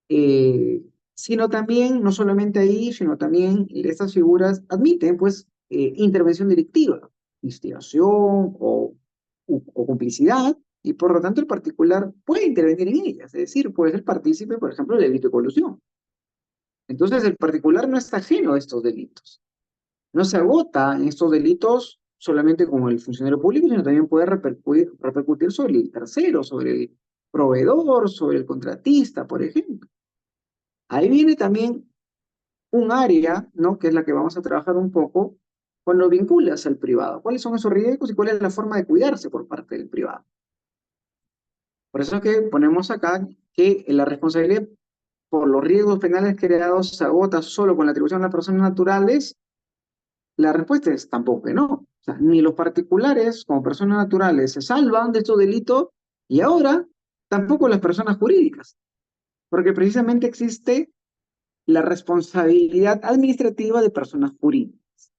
eh, sino también, no solamente ahí, sino también estas figuras admiten, pues, intervención delictiva, instigación o complicidad, y por lo tanto el particular puede intervenir en ellas, es decir, puede ser partícipe, por ejemplo, del delito de colusión. Entonces, el particular no está ajeno a estos delitos. No se agota en estos delitos solamente con el funcionario público, sino también puede repercutir sobre el tercero, sobre el proveedor, sobre el contratista, por ejemplo. Ahí viene también un área, ¿no? Que es la que vamos a trabajar un poco, cuando vinculas al privado. ¿Cuáles son esos riesgos y cuál es la forma de cuidarse por parte del privado? Por eso es que ponemos acá que la responsabilidad por los riesgos penales creados se agota solo con la atribución a las personas naturales. La respuesta es tampoco que no. O sea, ni los particulares como personas naturales se salvan de estos delitos y ahora tampoco las personas jurídicas, porque precisamente existe la responsabilidad administrativa de personas jurídicas,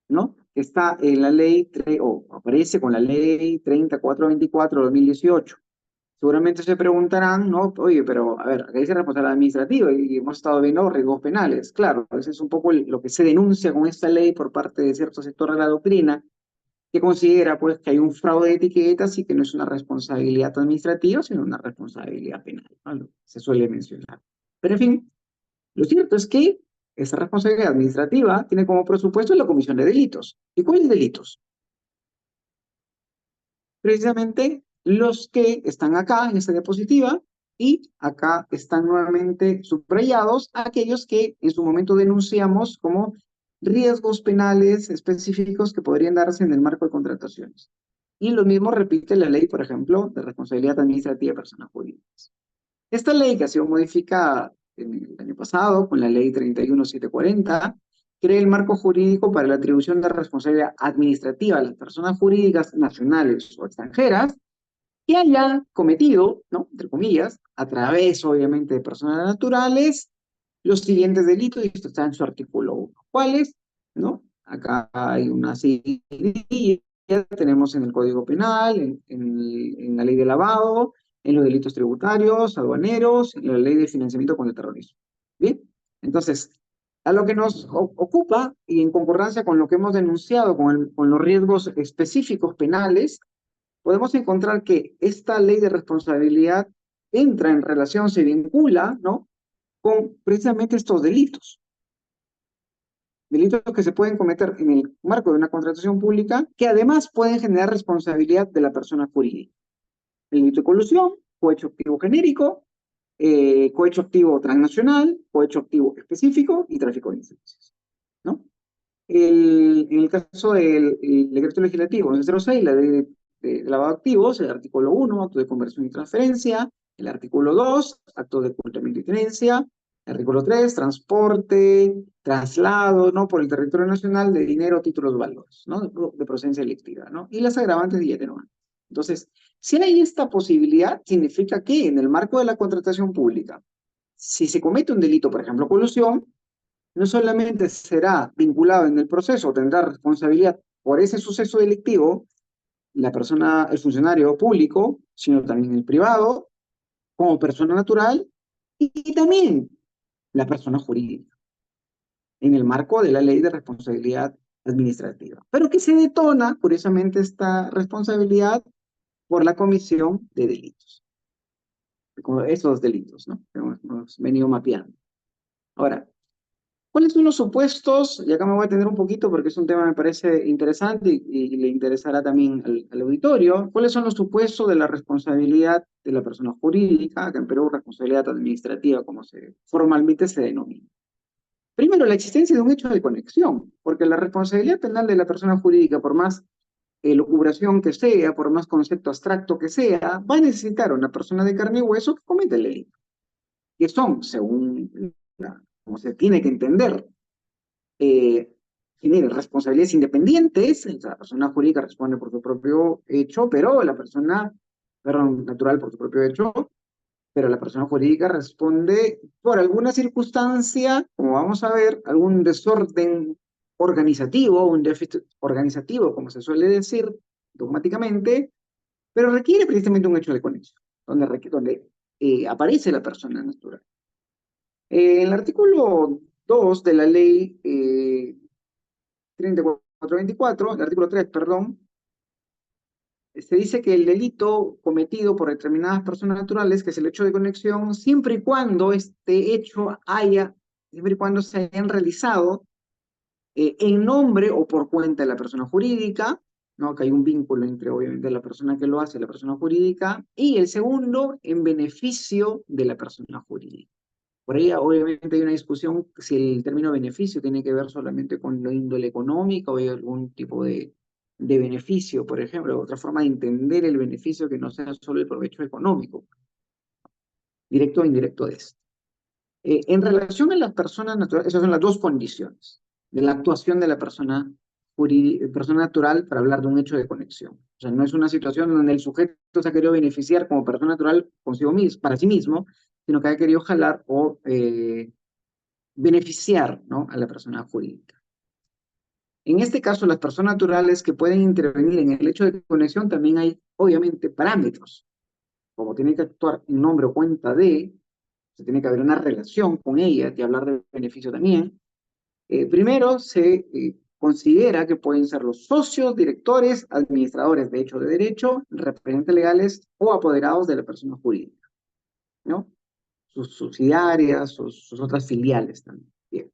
¿no? Que está en la ley, o aparece con la ley 3424 de 2018. Seguramente se preguntarán, ¿no? Oye, pero a ver, acá dice responsabilidad administrativa y hemos estado viendo riesgos penales. Claro, ese es un poco lo que se denuncia con esta ley por parte de cierto sector de la doctrina, que considera pues que hay un fraude de etiquetas y que no es una responsabilidad administrativa, sino una responsabilidad penal, ¿no? Lo que se suele mencionar. Pero en fin, lo cierto es que esa responsabilidad administrativa tiene como presupuesto la comisión de delitos. ¿Y cuáles delitos? Precisamente los que están acá en esta diapositiva y acá están nuevamente subrayados aquellos que en su momento denunciamos como riesgos penales específicos que podrían darse en el marco de contrataciones. Y lo mismo repite la ley, por ejemplo, de responsabilidad administrativa de personas jurídicas. Esta ley, que ha sido modificada en el año pasado con la ley 31740, crea el marco jurídico para la atribución de responsabilidad administrativa a las personas jurídicas nacionales o extranjeras que hayan cometido, ¿no?, entre comillas, a través, obviamente, de personas naturales, los siguientes delitos, y esto está en su artículo 1. ¿Cuáles? ¿No? Acá hay una serie, tenemos en el Código Penal, en la ley de lavado, en los delitos tributarios, aduaneros, en la ley de financiamiento con el terrorismo. ¿Bien? Entonces, a lo que nos ocupa, y en concordancia con lo que hemos denunciado, con los riesgos específicos penales, podemos encontrar que esta ley de responsabilidad entra en relación, se vincula, ¿no?, con precisamente estos delitos. Delitos que se pueden cometer en el marco de una contratación pública, que además pueden generar responsabilidad de la persona jurídica. El delito de colusión, cohecho activo genérico, cohecho activo transnacional, cohecho activo específico y tráfico de influencias, ¿no? En el caso del decreto legislativo 1106, la ley de lavado de activos, el artículo 1, acto de conversión y transferencia, el artículo 2, acto de ocultamiento y tenencia, el artículo 3, transporte, traslado, ¿no?, por el territorio nacional de dinero, títulos, valores, ¿no?, de procedencia delictiva, ¿no?, y las agravantes y atenuantes. Entonces, si hay esta posibilidad, significa que en el marco de la contratación pública, si se comete un delito, por ejemplo, colusión, no solamente será vinculado en el proceso, tendrá responsabilidad por ese suceso delictivo la persona, el funcionario público, sino también el privado, como persona natural, y también la persona jurídica, en el marco de la ley de responsabilidad administrativa. Pero que se detona, curiosamente, esta responsabilidad por la comisión de delitos. Como esos delitos, ¿no?, que hemos venido mapeando. Ahora, ¿cuáles son los supuestos? Y acá me voy a tener un poquito porque es un tema que me parece interesante y le interesará también al auditorio. ¿Cuáles son los supuestos de la responsabilidad de la persona jurídica? Acá en Perú, responsabilidad administrativa, como formalmente se denomina. Primero, la existencia de un hecho de conexión, porque la responsabilidad penal de la persona jurídica, por más lucubración que sea, por más concepto abstracto que sea, va a necesitar una persona de carne y hueso que cometa el delito. Que son, según como se tiene que entender, tiene responsabilidades independientes, la persona jurídica responde por su propio hecho, pero la persona, perdón, natural por su propio hecho, pero la persona jurídica responde por alguna circunstancia, como vamos a ver, algún desorden organizativo, un déficit organizativo, como se suele decir dogmáticamente, pero requiere precisamente un hecho de conexión, donde aparece la persona natural. En el artículo 2 de la ley 3424, el artículo 3, perdón, se dice que el delito cometido por determinadas personas naturales, que es el hecho de conexión, siempre y cuando este hecho siempre y cuando se hayan realizado en nombre o por cuenta de la persona jurídica, ¿no?, que hay un vínculo entre, obviamente, la persona que lo hace y la persona jurídica, y el segundo, en beneficio de la persona jurídica. Por ahí, obviamente, hay una discusión si el término beneficio tiene que ver solamente con lo índole económico o hay algún tipo de beneficio, por ejemplo, otra forma de entender el beneficio que no sea solo el provecho económico, directo o indirecto de esto. En relación a las personas naturales, esas son las dos condiciones de la actuación de la persona natural para hablar de un hecho de conexión. O sea, no es una situación donde el sujeto se ha querido beneficiar como persona natural consigo mismo, para sí mismo, sino que ha querido jalar o beneficiar, ¿no?, a la persona jurídica. En este caso, las personas naturales que pueden intervenir en el hecho de conexión, también hay, obviamente, parámetros. como tiene que actuar en nombre o cuenta de, se tiene que haber una relación con ella y hablar de beneficio también. Primero se considera que pueden ser los socios, directores, administradores de hecho de derecho, representantes legales o apoderados de la persona jurídica, ¿no? Sus subsidiarias, sus otras filiales también. Bien.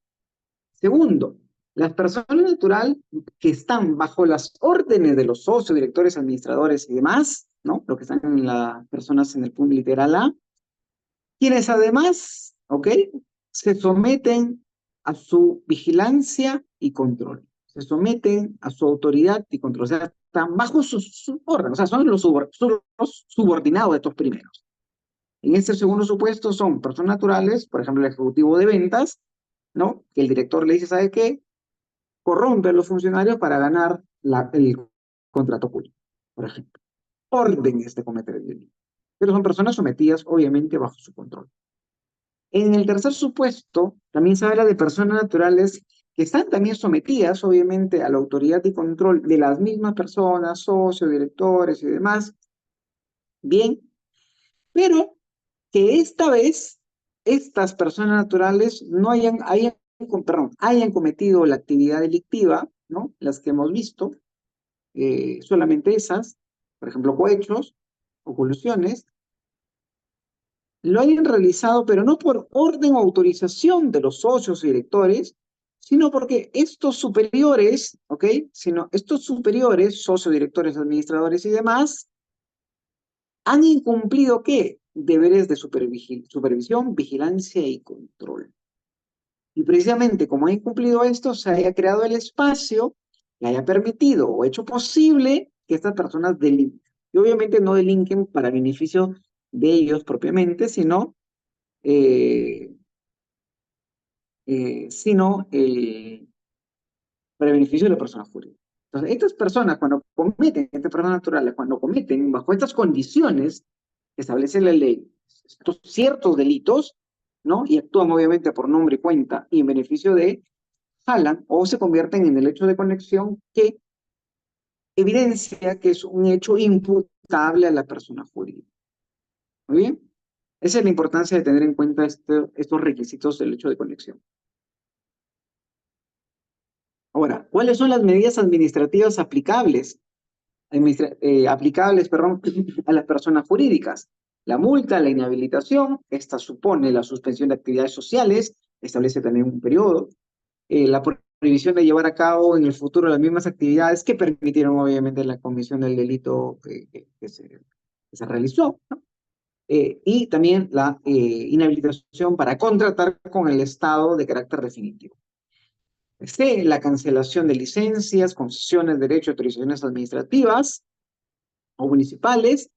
Segundo, las personas naturales que están bajo las órdenes de los socios, directores, administradores y demás, ¿no? Lo que están en las personas en el punto literal A, quienes además, ¿ok? Se someten a su vigilancia y control. Se someten a su autoridad y control. O sea, están bajo su orden. O sea, son los subordinados de estos primeros. En este segundo supuesto son personas naturales, por ejemplo, el ejecutivo de ventas, ¿no? Que el director le dice, ¿sabe qué? Corrompe a los funcionarios para ganar el contrato público, por ejemplo. Órdenes de cometer el delito. Pero son personas sometidas, obviamente, bajo su control. En el tercer supuesto, también se habla de personas naturales que están también sometidas, obviamente, a la autoridad y control de las mismas personas, socios, directores y demás. Bien, pero que esta vez estas personas naturales no hayan cometido la actividad delictiva, ¿no? Las que hemos visto, solamente esas, por ejemplo, cohechos o colusiones, lo hayan realizado, pero no por orden o autorización de los socios y directores, sino porque estos superiores, ¿ok? Sino estos superiores, socios, directores, administradores y demás, han incumplido, ¿qué? Deberes de supervisión, vigilancia y control. Y precisamente como han incumplido esto, se haya creado el espacio que haya permitido o hecho posible que estas personas delinquen. Y obviamente no delinquen para beneficio de ellos propiamente, eh, sino para beneficio de la persona jurídica. Entonces, estas personas naturales, cuando cometen bajo estas condiciones que establece la ley, estos ciertos delitos, ¿no? Y actúan obviamente por nombre y cuenta y en beneficio de, jalan o se convierten en el hecho de conexión que evidencia que es un hecho imputable a la persona jurídica. ¿Muy bien? Esa es la importancia de tener en cuenta estos requisitos del hecho de conexión. Ahora, ¿cuáles son las medidas administrativas aplicables, perdón, a las personas jurídicas? La multa, la inhabilitación, esta supone la suspensión de actividades sociales, establece también un periodo, la prohibición de llevar a cabo en el futuro las mismas actividades que permitieron obviamente la comisión del delito que se realizó, ¿no? Y también la inhabilitación para contratar con el Estado de carácter definitivo. C, la cancelación de licencias, concesiones, derechos, autorizaciones administrativas o municipales,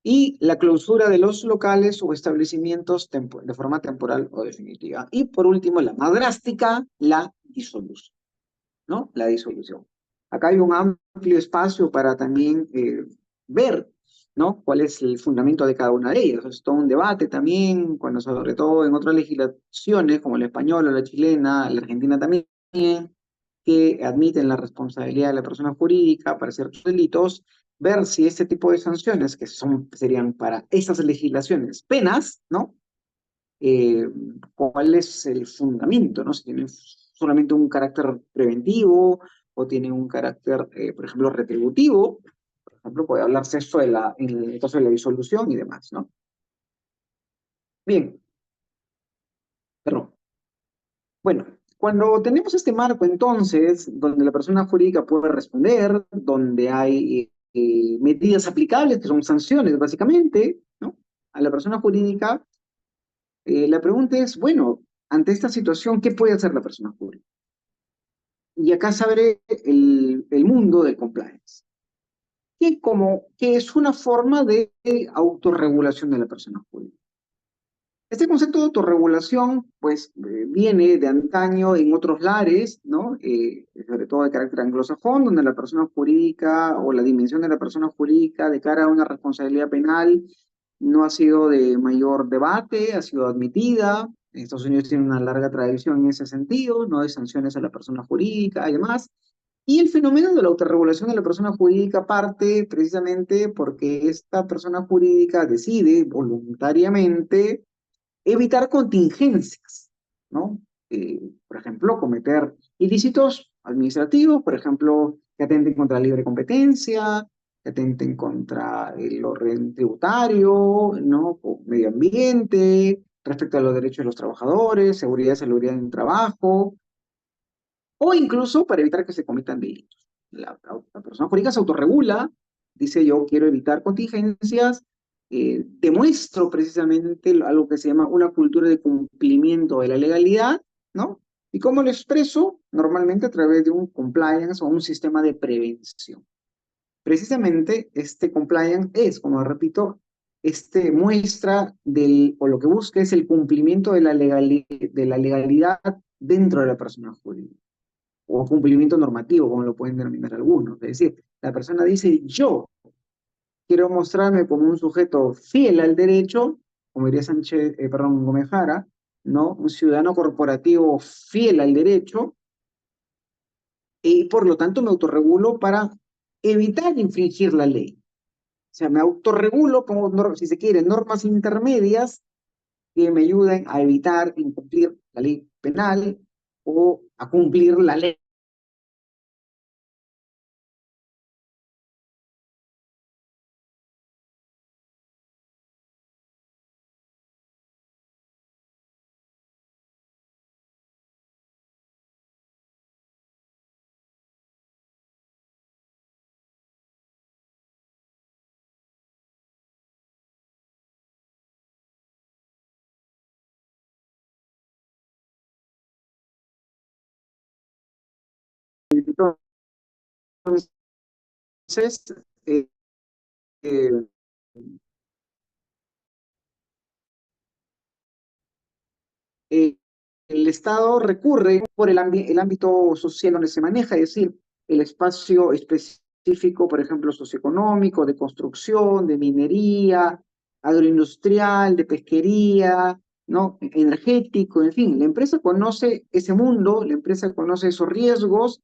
y la clausura de los locales o establecimientos de forma temporal o definitiva. Y por último, la más drástica, la disolución, ¿no? La disolución. Acá hay un amplio espacio para también ver, ¿no? Cuál es el fundamento de cada una de ellas. Es todo un debate también, cuando sobre todo en otras legislaciones, como la española, la chilena, la argentina también, que admiten la responsabilidad de la persona jurídica para ciertos delitos, ver si este tipo de sanciones, que serían para esas legislaciones penas, ¿no? ¿Cuál es el fundamento, ¿no? Si tienen solamente un carácter preventivo o tienen un carácter, por ejemplo, retributivo. Por ejemplo, puede hablarse esto en el caso de la disolución y demás, ¿no? Bien, perdón. Bueno, cuando tenemos este marco, entonces, donde la persona jurídica puede responder, donde hay medidas aplicables, que son sanciones, básicamente, ¿no? A la persona jurídica, la pregunta es, bueno, ante esta situación, ¿qué puede hacer la persona jurídica? Y acá se abre el mundo del compliance, que es una forma de autorregulación de la persona jurídica. Este concepto de autorregulación, pues, viene de antaño en otros lares, ¿no? Sobre todo de carácter anglosajón, donde la persona jurídica o la dimensión de la persona jurídica de cara a una responsabilidad penal no ha sido de mayor debate, ha sido admitida. Estados Unidos tiene una larga tradición en ese sentido, no de sanciones a la persona jurídica y demás. Y el fenómeno de la autorregulación de la persona jurídica parte precisamente porque esta persona jurídica decide voluntariamente evitar contingencias, ¿no? Por ejemplo, cometer ilícitos administrativos, por ejemplo, que atenten contra la libre competencia, que atenten contra el orden tributario, ¿no? O medio ambiente, respecto a los derechos de los trabajadores, seguridad y salud en el trabajo, o incluso para evitar que se cometan delitos. La persona jurídica se autorregula, dice yo quiero evitar contingencias, demuestro precisamente algo que se llama una cultura de cumplimiento de la legalidad, ¿no? ¿Y cómo lo expreso? Normalmente a través de un compliance o un sistema de prevención. Precisamente este compliance es, como repito, este muestra del, o lo que busca es el cumplimiento de de la legalidad dentro de la persona jurídica o cumplimiento normativo, como lo pueden denominar algunos. Es decir, la persona dice, yo quiero mostrarme como un sujeto fiel al derecho, como diría Sánchez, perdón, Gómez Jara, ¿no? Un ciudadano corporativo fiel al derecho, y por lo tanto me autorregulo para evitar infringir la ley. O sea, me autorregulo, como, si se quiere, normas intermedias que me ayuden a evitar incumplir la ley penal o a cumplir la ley. Entonces, eh, eh, eh, el Estado recurre por el ámbito social donde se maneja, es decir, el espacio específico, por ejemplo, socioeconómico, de construcción, de minería, agroindustrial, de pesquería, ¿no? Energético, en fin, la empresa conoce ese mundo, la empresa conoce esos riesgos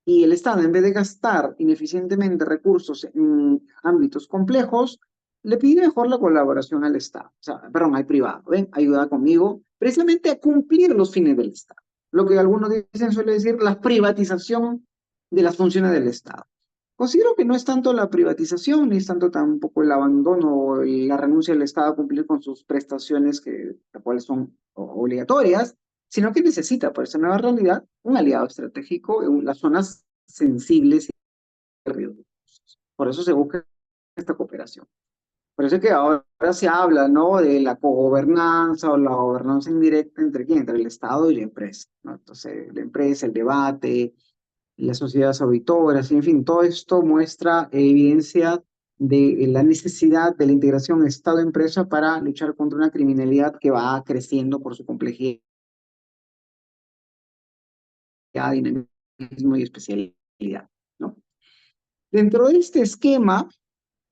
y el Estado, en vez de gastar ineficientemente recursos en ámbitos complejos, le pide mejor la colaboración al Estado, o sea, perdón, al privado, ¿ven? Ayuda conmigo, precisamente a cumplir los fines del Estado. Lo que algunos dicen, suele decir, la privatización de las funciones del Estado. Considero que no es tanto la privatización, ni es tanto tampoco el abandono o la renuncia del Estado a cumplir con sus prestaciones, que, las cuales son obligatorias, sino que necesita, por esa nueva realidad, un aliado estratégico en las zonas sensibles y riesgosas. Por eso se busca esta cooperación. Por eso es que ahora se habla, ¿no? De la cogobernanza o la gobernanza indirecta entre quién, entre el Estado y la empresa, ¿no? Entonces, la empresa, el debate, las sociedades auditoras, y en fin, todo esto muestra evidencia de la necesidad de la integración Estado-empresa para luchar contra una criminalidad que va creciendo por su complejidad, dinamismo y especialidad, ¿no? Dentro de este esquema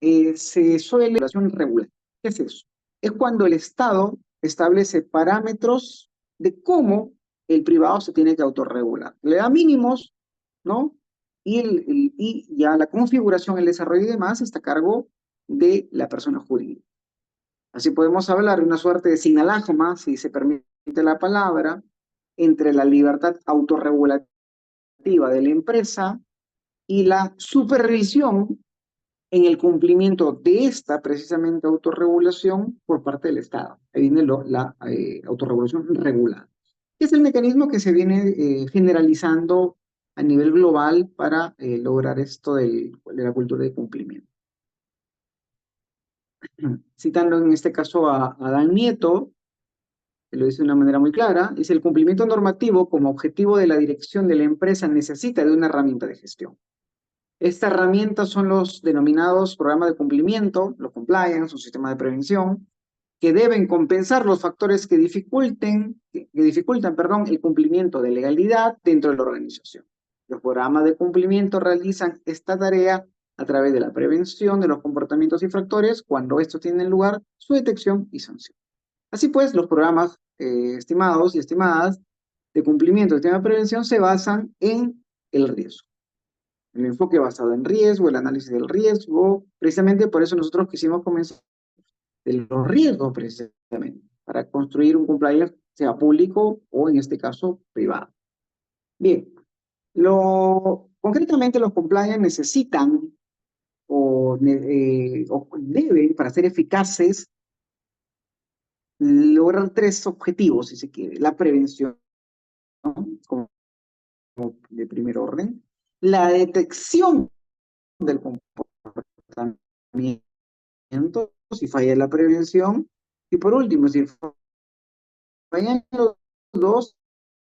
se suele regulación regular. ¿Qué es eso? Es cuando el Estado establece parámetros de cómo el privado se tiene que autorregular. Le da mínimos, ¿no? Y ya la configuración, el desarrollo y demás está a cargo de la persona jurídica. Así podemos hablar de una suerte de sinalagma, si se permite la palabra, entre la libertad autorregulativa de la empresa y la supervisión en el cumplimiento de esta precisamente autorregulación por parte del Estado. Ahí viene la autorregulación regulada. Es el mecanismo que se viene generalizando a nivel global para lograr esto de la cultura de cumplimiento. Citando en este caso a Dan Nieto, que lo dice de una manera muy clara, dice: el cumplimiento normativo como objetivo de la dirección de la empresa necesita de una herramienta de gestión. Esta herramienta son los denominados programas de cumplimiento, los compliance, un sistema de prevención, que deben compensar los factores que dificultan, perdón, el cumplimiento de legalidad dentro de la organización. Los programas de cumplimiento realizan esta tarea a través de la prevención de los comportamientos infractores cuando estos tienen lugar, su detección y sanción. Así pues, los programas estimados y estimadas de cumplimiento del tema de prevención se basan en el riesgo. el enfoque basado en riesgo, el análisis del riesgo. Precisamente por eso nosotros quisimos comenzar de los riesgos, precisamente, para construir un compliance, sea público o en este caso privado. Bien, concretamente los compliance necesitan o deben, para ser eficaces, lograr tres objetivos, si se quiere. La prevención, como de primer orden, la detección del comportamiento, si falla la prevención, y por último, si fallan los dos,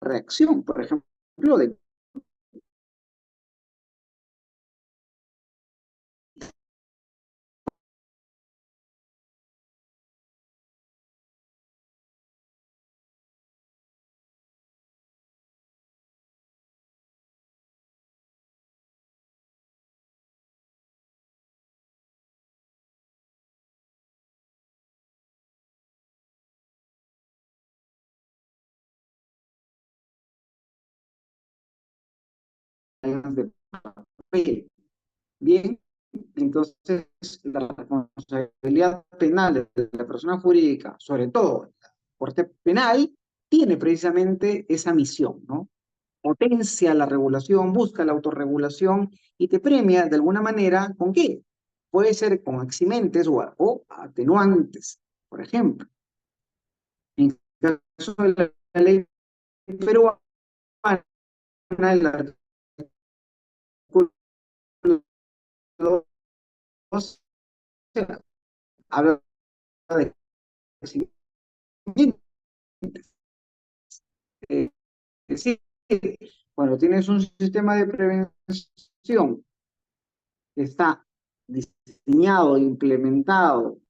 reacción, por ejemplo, de papel. Bien, entonces la responsabilidad penal de la persona jurídica, sobre todo la Corte Penal, tiene precisamente esa misión, ¿no? Potencia la regulación, busca la autorregulación y te premia de alguna manera, ¿con qué? Puede ser con eximentes o atenuantes, por ejemplo. En caso de la ley peruana, el artículo 2 habla de eximentes. Eh, Es decir, cuando tienes un sistema de prevención que está diseñado e implementado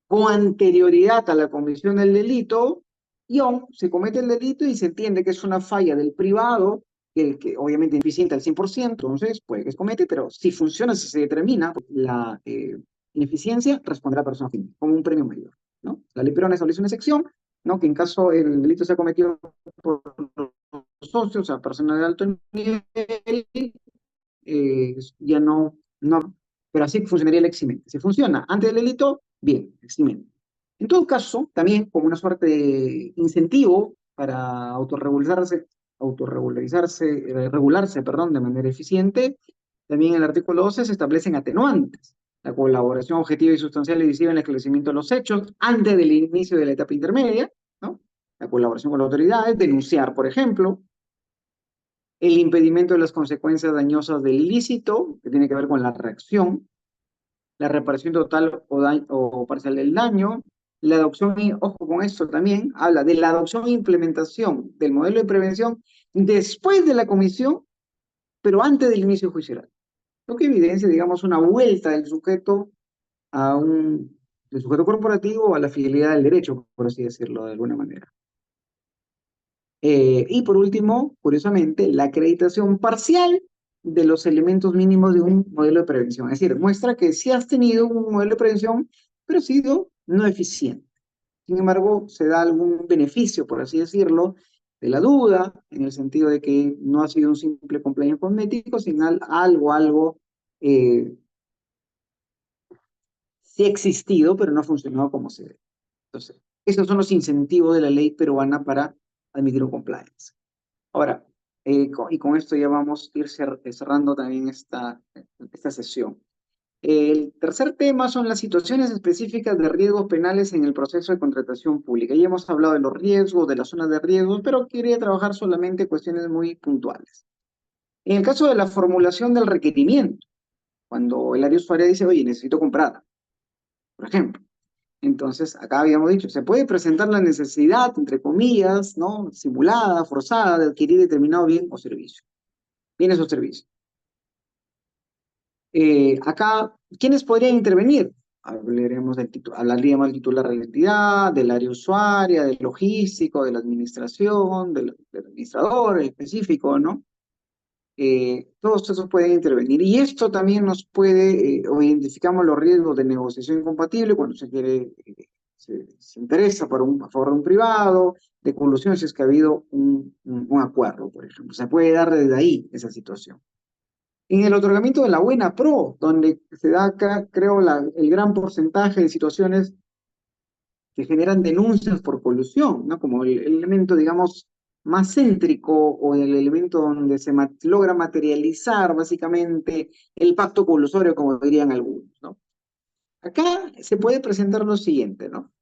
con anterioridad a la comisión del delito, y aún se comete el delito y se entiende que es una falla del privado, que obviamente es ineficiente al 100%, entonces puede que se comete, pero si funciona, si se determina la ineficiencia, responderá la persona física como un premio mayor, ¿no? La ley peruana establece una excepción, ¿no? Que en caso el delito sea cometido por los socios, o sea, personas de alto nivel, ya no, pero así funcionaría el eximente. Si funciona antes del delito, bien, eximente. En todo caso, también como una suerte de incentivo para regularse, perdón, de manera eficiente, también en el artículo 12 se establecen atenuantes. La colaboración objetiva y sustancial y visible en el esclarecimiento de los hechos antes del inicio de la etapa intermedia, ¿no? La colaboración con las autoridades, denunciar, por ejemplo, el impedimento de las consecuencias dañosas del ilícito, que tiene que ver con la reacción, la reparación total o parcial del daño, la adopción, y ojo con esto también, habla de la adopción e implementación del modelo de prevención después de la comisión, pero antes del inicio judicial. Lo que evidencia, digamos, una vuelta del sujeto corporativo a la fidelidad del derecho, por así decirlo de alguna manera. Y por último, curiosamente, la acreditación parcial de los elementos mínimos de un modelo de prevención. Es decir, muestra que sí has tenido un modelo de prevención, pero ha sido no eficiente. Sin embargo, se da algún beneficio, por así decirlo, de la duda, en el sentido de que no ha sido un simple compliance cosmético, sino algo sí ha existido, pero no ha funcionado como se debe. Entonces, esos son los incentivos de la ley peruana para admitir un compliance. Ahora, y con esto ya vamos a ir cerrando también esta sesión. El tercer tema son las situaciones específicas de riesgos penales en el proceso de contratación pública. Ya hemos hablado de los riesgos, de las zonas de riesgos, pero quería trabajar solamente cuestiones muy puntuales. En el caso de la formulación del requerimiento, cuando el área usuaria dice, oye, necesito comprar, por ejemplo. Entonces, acá habíamos dicho, se puede presentar la necesidad, entre comillas, ¿no? Simulada, forzada, de adquirir determinado bien o servicio. Bienes o servicios. Acá, ¿quiénes podrían intervenir? Hablaríamos del titular de la entidad, del área usuaria, del logístico, de la administración, del administrador específico, ¿no? Todos esos pueden intervenir. Y esto también nos puede, o identificamos los riesgos de negociación incompatible cuando se quiere, se interesa a favor de un privado, de colusión si es que ha habido un acuerdo, por ejemplo. Se puede dar desde ahí esa situación. En el otorgamiento de la buena pro, donde se da acá, creo, el gran porcentaje de situaciones que generan denuncias por colusión, ¿no? Como el elemento, digamos, más céntrico o el elemento donde se logra materializar básicamente el pacto colusorio, como dirían algunos, ¿no? Acá se puede presentar lo siguiente, ¿no?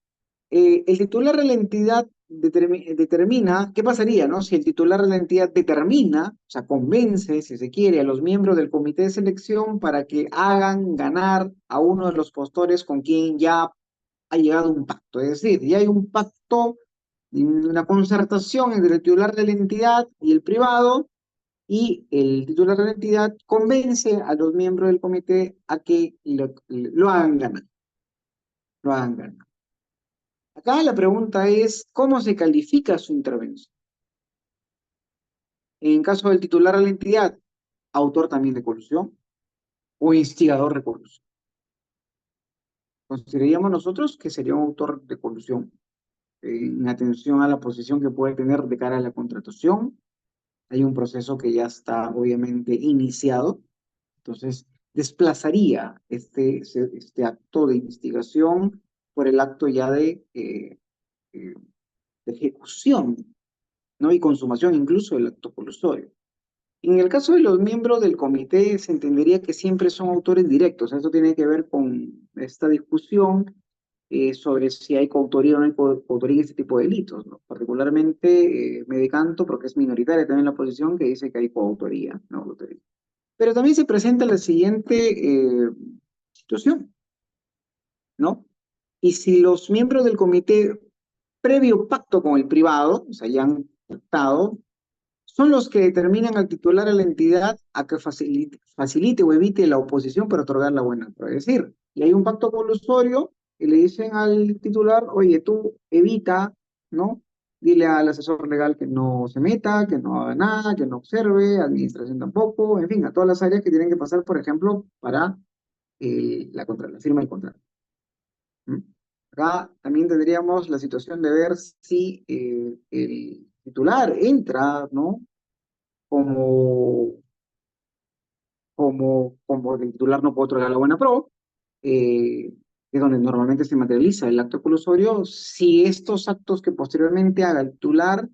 El titular de la entidad determina, ¿qué pasaría, no? Si el titular de la entidad determina, o sea, convence, si se quiere, a los miembros del comité de selección para que hagan ganar a uno de los postores con quien ya ha llegado a un pacto. Es decir, ya hay un pacto, una concertación entre el titular de la entidad y el privado, y el titular de la entidad convence a los miembros del comité a que lo hagan ganar, lo hagan ganar. Acá la pregunta es, ¿cómo se califica su intervención? En caso del titular de la entidad, autor también de colusión o instigador de colusión. Consideraríamos nosotros que sería un autor de colusión en atención a la posición que puede tener de cara a la contratación. Hay un proceso que ya está obviamente iniciado, entonces desplazaría este acto de investigación por el acto ya eh, de ejecución, ¿no? Y consumación incluso del acto colusorio. En el caso de los miembros del comité, se entendería que siempre son autores directos. Eso tiene que ver con esta discusión sobre si hay coautoría o no hay coautoría en este tipo de delitos, ¿no? Particularmente me decanto porque es minoritaria también la posición que dice que hay coautoría, no autoría. Pero también se presenta la siguiente situación, ¿no? Y si los miembros del comité, previo pacto con el privado, o sea, ya han pactado, son los que determinan al titular de la entidad a que facilite o evite la oposición para otorgar la buena prueba. Es decir, y hay un pacto colusorio y le dicen al titular, oye, tú evita, ¿no? Dile al asesor legal que no se meta, que no haga nada, que no observe, administración tampoco, en fin, a todas las áreas que tienen que pasar, por ejemplo, para la firma del contrato. ¿Mm? Acá también tendríamos la situación de ver si el titular entra, ¿no? como, como el titular no puede otorgar la buena pro, que es donde normalmente se materializa el acto colusorio, si estos actos que posteriormente haga el titular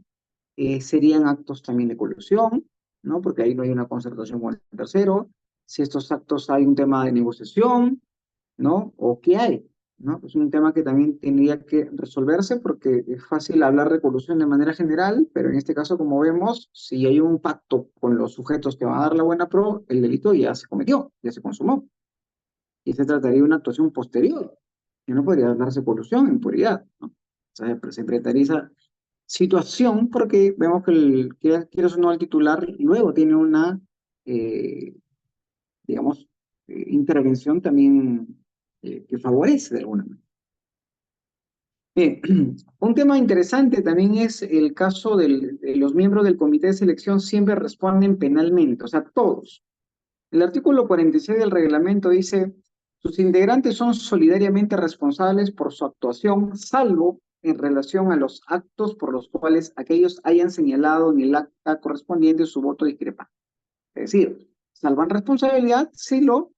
serían actos también de colusión, ¿no? Porque ahí no hay una concertación con el tercero, si estos actos hay un tema de negociación, ¿no? ¿O qué hay? ¿No? Es un tema que también tendría que resolverse porque es fácil hablar de colusión de manera general, pero en este caso, como vemos, si hay un pacto con los sujetos que van a dar la buena pro, el delito ya se cometió, ya se consumó. Y se trataría de una actuación posterior, que no podría darse colusión, impuridad, ¿no? O sea, se presentaría esa situación porque vemos que quieres o no el titular luego tiene una eh, digamos, intervención también que favorece de alguna manera. Bien, un tema interesante también es el caso de los miembros del comité de selección siempre responden penalmente, o sea, todos. El artículo 46 del reglamento dice, sus integrantes son solidariamente responsables por su actuación, salvo en relación a los actos por los cuales aquellos hayan señalado en el acta correspondiente su voto discrepante. Es decir, salvan responsabilidad si lo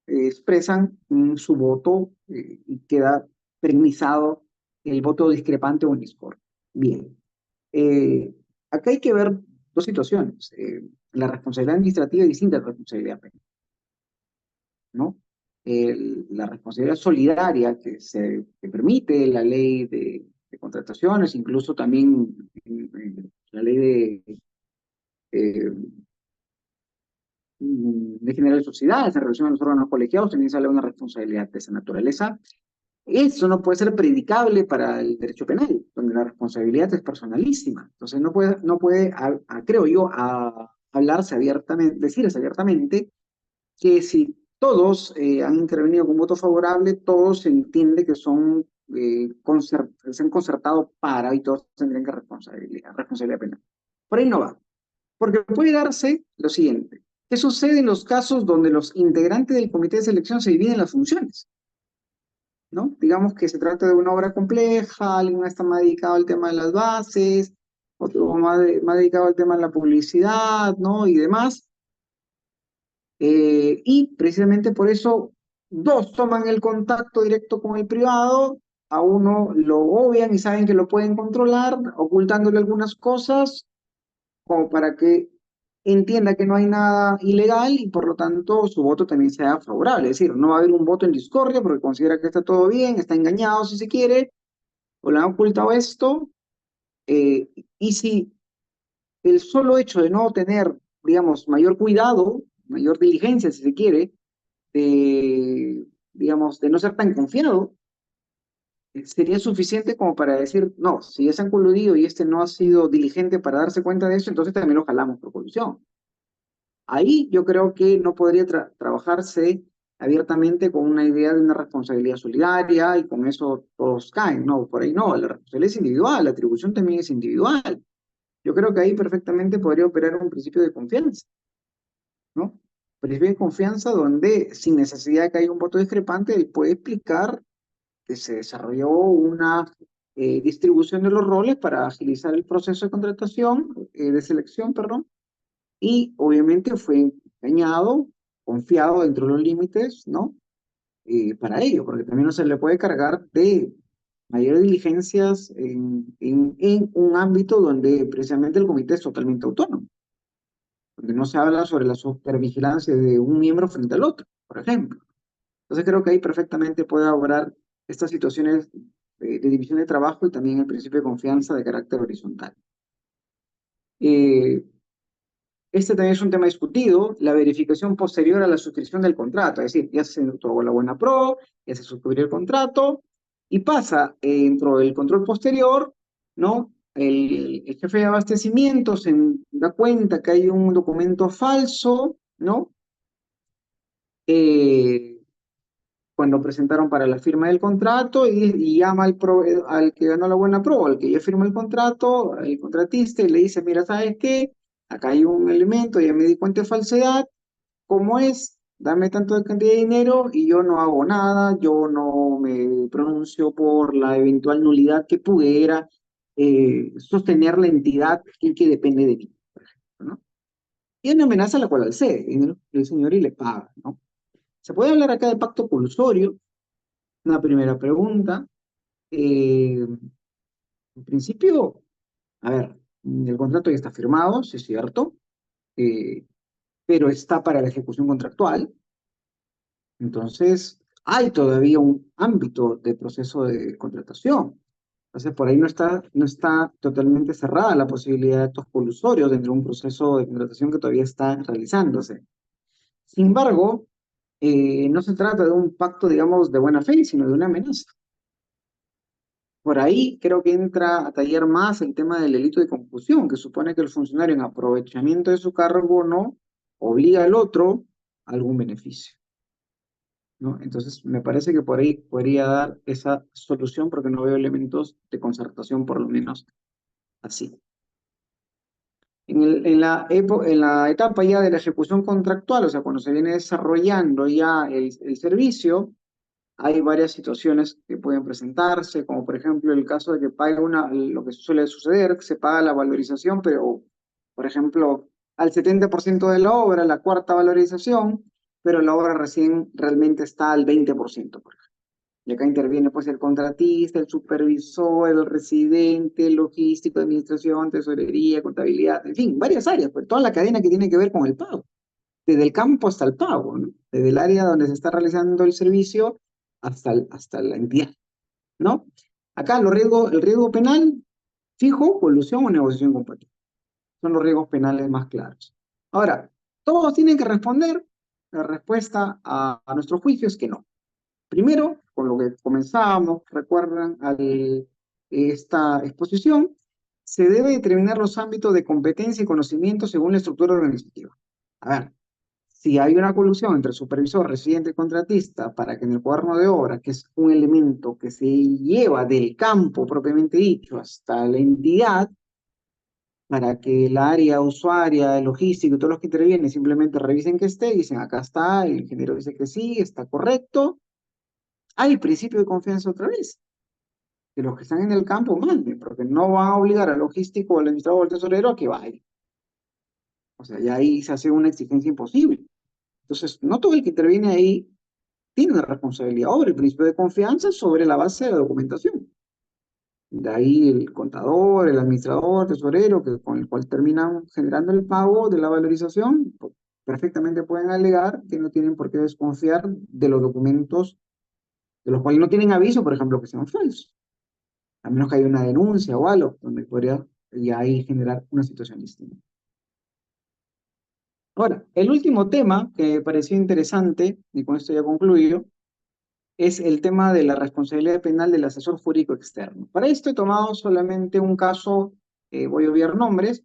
expresan su voto y queda permisado el voto discrepante o en discordia. Bien, eh, acá hay que ver dos situaciones. La responsabilidad administrativa es distinta a la responsabilidad penal, ¿no? La responsabilidad solidaria que permite la ley de contrataciones, incluso también la ley eh, de generar sociedades en relación a los órganos colegiados, también sale una responsabilidad de esa naturaleza. Eso no puede ser predicable para el derecho penal, donde la responsabilidad es personalísima. Entonces no puede creo yo, hablarse abiertamente, decirse abiertamente que si todos han intervenido con voto favorable, todos se entiende que se han concertado para y todos tendrían que responsabilidad penal. Por ahí no va. Porque puede darse lo siguiente. ¿Qué sucede en los casos donde los integrantes del comité de selección se dividen las funciones? ¿No? Digamos que se trata de una obra compleja, alguien está más dedicado al tema de las bases, otro más dedicado al tema de la publicidad, ¿no? Y demás. Y precisamente por eso dos toman el contacto directo con el privado, a uno lo obvian y saben que lo pueden controlar, ocultándole algunas cosas, como para que entienda que no hay nada ilegal y por lo tanto su voto también sea favorable. Es decir, no va a haber un voto en discordia porque considera que está todo bien, está engañado si se quiere, o le han ocultado esto. eh, y si el solo hecho de no tener, digamos, mayor cuidado, mayor diligencia si se quiere, de, digamos, de no ser tan confiado, sería suficiente como para decir, no, si ya se han coludido y este no ha sido diligente para darse cuenta de eso, entonces también lo jalamos por colusión. Ahí yo creo que no podría trabajarse abiertamente con una idea de una responsabilidad solidaria y con eso todos caen, no, por ahí no, la responsabilidad es individual, la atribución también es individual. Yo creo que ahí perfectamente podría operar un principio de confianza, ¿no? Principio de confianza donde sin necesidad de que haya un voto discrepante, él puede explicar que se desarrolló una distribución de los roles para agilizar el proceso de contratación, de selección, perdón, y obviamente fue engañado, confiado dentro de los límites, ¿no? Para ello, porque también no se le puede cargar de mayores diligencias en un ámbito donde precisamente el comité es totalmente autónomo, donde no se habla sobre la supervigilancia de un miembro frente al otro, por ejemplo. Entonces creo que ahí perfectamente puede obrar estas situaciones de división de trabajo y también el principio de confianza de carácter horizontal. Eh, Este también es un tema discutido, la verificación posterior a la suscripción del contrato, es decir, ya se otorgó la buena pro, ya se suscribió el contrato, y pasa dentro del control posterior, ¿no? El jefe de abastecimiento se da cuenta que hay un documento falso, ¿no? Eh, Cuando presentaron para la firma del contrato y llama al que ganó la buena pro, al que ya firmó el contrato, al contratista, y le dice, mira, ¿sabes qué? Acá hay un elemento, ya me di cuenta de falsedad, ¿cómo es? Dame tanto de cantidad de dinero y yo no hago nada, yo no me pronuncio por la eventual nulidad que pudiera sostener la entidad que depende de mí, ¿no? Y una amenaza a la cual accede, y el señor y le paga, ¿no? Se puede hablar acá de pacto colusorio, una primera pregunta. En principio, a ver, el contrato ya está firmado, sí es cierto, eh, pero está para la ejecución contractual. Entonces, hay todavía un ámbito de proceso de contratación. Entonces, por ahí no está totalmente cerrada la posibilidad de actos colusorios dentro de un proceso de contratación que todavía está realizándose. Sin embargo, no se trata de un pacto, digamos, de buena fe, sino de una amenaza. Por ahí creo que entra a tallar más el tema del delito de confusión, que supone que el funcionario en aprovechamiento de su cargo no obliga al otro a algún beneficio, ¿no? Entonces, me parece que por ahí podría dar esa solución porque no veo elementos de concertación, por lo menos así. En la etapa ya de la ejecución contractual, o sea, cuando se viene desarrollando ya el servicio, hay varias situaciones que pueden presentarse, como por ejemplo el caso de que pague lo que suele suceder, que se paga la valorización, pero por ejemplo al 70% de la obra, la cuarta valorización, pero la obra recién realmente está al 20%, por ejemplo. Y acá interviene pues el contratista, el supervisor, el residente, el logístico, administración, tesorería, contabilidad, en fin, varias áreas, pues toda la cadena que tiene que ver con el pago desde el campo hasta el pago, ¿no? Desde el área donde se está realizando el servicio hasta la entidad, ¿no? Acá el riesgo penal, fijo, colusión o negociación compatible. Son los riesgos penales más claros. Ahora, todos tienen que responder. La respuesta a nuestro juicio es que no. Primero, con lo que comenzábamos, recuerdan esta exposición, se debe determinar los ámbitos de competencia y conocimiento según la estructura organizativa. A ver, si hay una colusión entre supervisor, residente y contratista para que en el cuaderno de obra, que es un elemento que se lleva del campo propiamente dicho hasta la entidad, para que el área usuaria, el logístico y todos los que intervienen simplemente revisen que esté, dicen acá está, el ingeniero dice que sí, está correcto, hay principio de confianza otra vez, que los que están en el campo manden, porque no van a obligar al logístico o al administrador o al tesorero a que vaya. O sea, ya ahí se hace una exigencia imposible. Entonces, no todo el que interviene ahí tiene una responsabilidad sobre el principio de confianza sobre la base de la documentación. De ahí el contador, el administrador, tesorero, con el cual terminan generando el pago de la valorización, pues, perfectamente pueden alegar que no tienen por qué desconfiar de los documentos de los cuales no tienen aviso, por ejemplo, que sean falsos. A menos que haya una denuncia o algo, donde podría ya ahí generar una situación distinta. Ahora, el último tema que me pareció interesante, y con esto ya concluyo, es el tema de la responsabilidad penal del asesor jurídico externo. Para esto he tomado solamente un caso, voy a obviar nombres.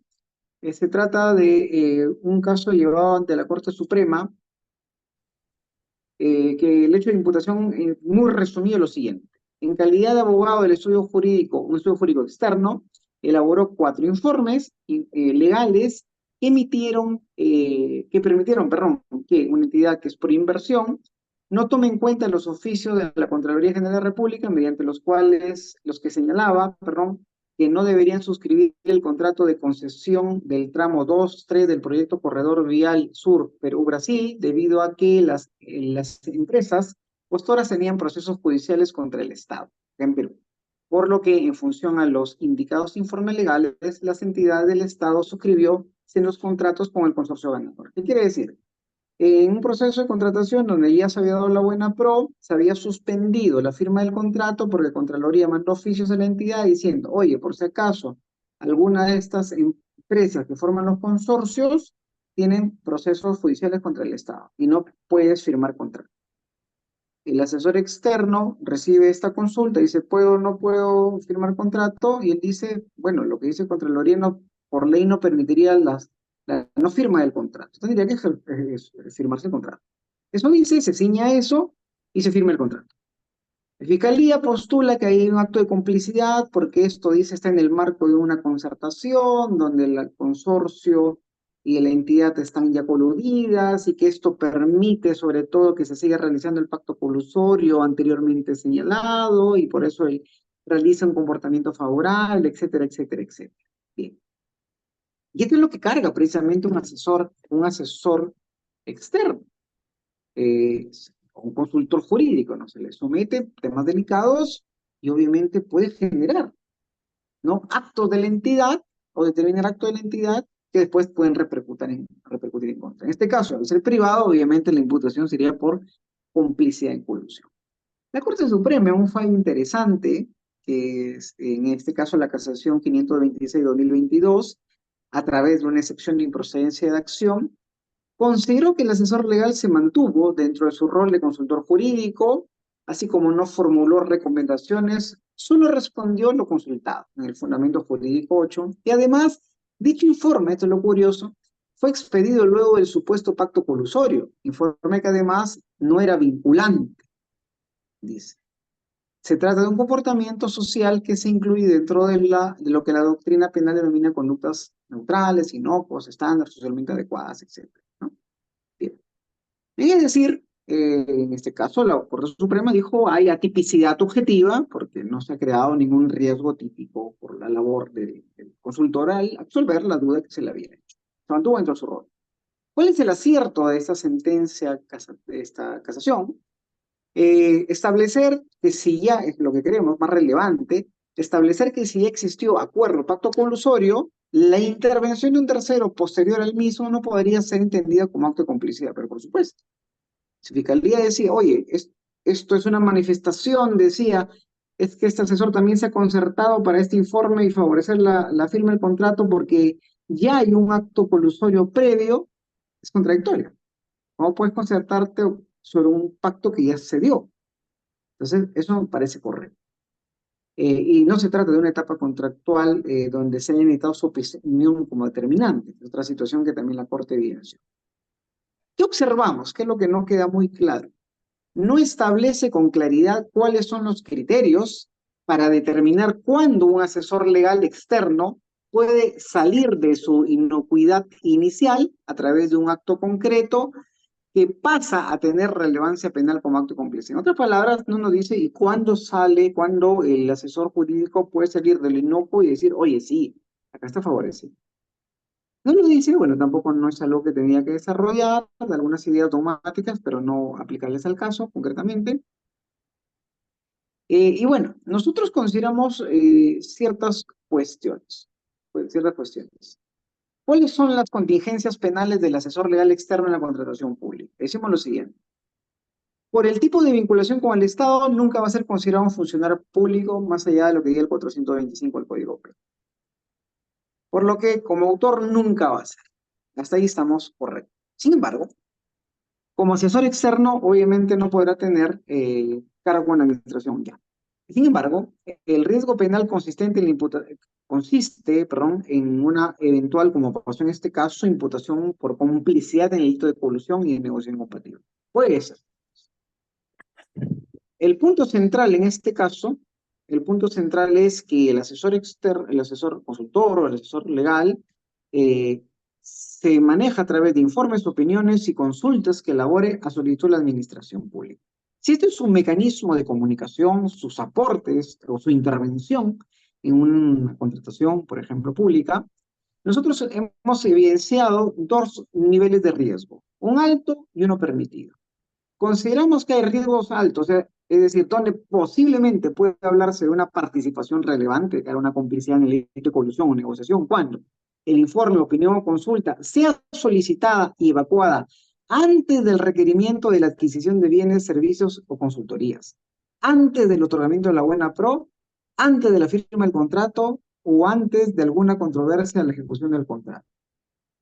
Se trata de un caso llevado ante la Corte Suprema, que el hecho de imputación, muy resumido, lo siguiente. En calidad de abogado del estudio jurídico, un estudio jurídico externo, elaboró 4 informes legales que permitieron, perdón, que una entidad que es por inversión no tome en cuenta los oficios de la Contraloría General de la República, mediante los cuales, los que señalaba, perdón, que no deberían suscribir el contrato de concesión del tramo 2-3 del proyecto Corredor Vial Sur Perú-Brasil, debido a que las empresas postoras tenían procesos judiciales contra el Estado en Perú. Por lo que, en función a los indicados informes legales, las entidades del Estado suscribió en los contratos con el consorcio ganador. ¿Qué quiere decir? En un proceso de contratación donde ya se había dado la buena pro, se había suspendido la firma del contrato porque Contraloría mandó oficios a la entidad diciendo, oye, por si acaso, alguna de estas empresas que forman los consorcios tienen procesos judiciales contra el Estado y no puedes firmar contrato. El asesor externo recibe esta consulta y dice, ¿puedo o no puedo firmar contrato? Y él dice, bueno, lo que dice Contraloría no, por ley no permitiría la no firma del contrato. Entonces tendría que firmarse el contrato. Eso dice, se ciña a eso y se firma el contrato. La Fiscalía postula que hay un acto de complicidad porque esto dice está en el marco de una concertación donde el consorcio y la entidad están ya coludidas y que esto permite sobre todo que se siga realizando el pacto colusorio anteriormente señalado y por eso realiza un comportamiento favorable, etcétera, etcétera, etcétera. Bien. Y esto es lo que carga precisamente un asesor externo, un consultor jurídico, ¿no? Se le somete temas delicados y obviamente puede generar, ¿no? Actos de la entidad o determinar actos de la entidad que después pueden repercutir en contra. En este caso, al ser privado, obviamente la imputación sería por complicidad en colusión. La Corte Suprema, un fallo interesante, que es en este caso la casación 526-2022, a través de una excepción de improcedencia de acción, consideró que el asesor legal se mantuvo dentro de su rol de consultor jurídico, así como no formuló recomendaciones, solo respondió lo consultado en el Fundamento Jurídico 8, y además, dicho informe, esto es lo curioso, fue expedido luego del supuesto pacto colusorio, informe que además no era vinculante, dice. Se trata de un comportamiento social que se incluye dentro de lo que la doctrina penal denomina conductas neutrales, inocuas, estándares, socialmente adecuadas, etc., ¿no? Bien. Es decir, en este caso la Corte Suprema dijo hay atipicidad objetiva porque no se ha creado ningún riesgo típico por la labor del consultor al absolver la duda que se le había hecho. Se mantuvo dentro de su rol. ¿Cuál es el acierto de esta sentencia, de esta casación? Establecer que si ya es lo que queremos, más relevante, establecer que si ya existió acuerdo, pacto colusorio, la intervención de un tercero posterior al mismo no podría ser entendida como acto de complicidad, pero por supuesto, si Fiscalía decía, oye, esto es una manifestación, decía, es que este asesor también se ha concertado para este informe y favorecer la firma del contrato porque ya hay un acto colusorio previo, es contradictorio. ¿Cómo puedes concertarte sobre un pacto que ya se dio? Entonces, eso me parece correcto. Y no se trata de una etapa contractual donde se haya necesitado su opinión como determinante, es otra situación que también la Corte evidenció. ¿Qué observamos? ¿Qué es lo que no queda muy claro? No establece con claridad cuáles son los criterios para determinar cuándo un asesor legal externo puede salir de su inocuidad inicial a través de un acto concreto que pasa a tener relevancia penal como acto cómplice. En otras palabras, no nos dice y cuándo el asesor jurídico puede salir del inocuo y decir, oye, sí, acá está favorecido. No lo dice, bueno, tampoco no es algo que tenía que desarrollar, algunas ideas dogmáticas, pero no aplicables al caso concretamente. Y bueno, nosotros consideramos ciertas cuestiones, pues, ciertas cuestiones. ¿Cuáles son las contingencias penales del asesor legal externo en la contratación pública? Decimos lo siguiente. Por el tipo de vinculación con el Estado, nunca va a ser considerado un funcionario público más allá de lo que diga el 425 del Código Penal. Por lo que, como autor, nunca va a ser. Hasta ahí estamos correctos. Sin embargo, como asesor externo, obviamente no podrá tener cargo en la administración ya. Sin embargo, el riesgo penal consistente en la consiste, perdón, en una eventual, como pasó en este caso, imputación por complicidad en el delito de colusión y de negociación compatible. Puede ser. El punto central en este caso, el punto central es que el asesor externo, el asesor consultor o el asesor legal eh, se maneja a través de informes, opiniones y consultas que elabore a solicitud de la administración pública. Si este es un mecanismo de comunicación, sus aportes o su intervención en una contratación, por ejemplo, pública, nosotros hemos evidenciado dos niveles de riesgo, un alto y uno permitido. Consideramos que hay riesgos altos, es decir, donde posiblemente puede hablarse de una participación relevante, que era una complicidad en el delito de colusión o negociación, cuando el informe, opinión o consulta sea solicitada y evacuada antes del requerimiento de la adquisición de bienes, servicios o consultorías, antes del otorgamiento de la buena pro, antes de la firma del contrato o antes de alguna controversia en la ejecución del contrato.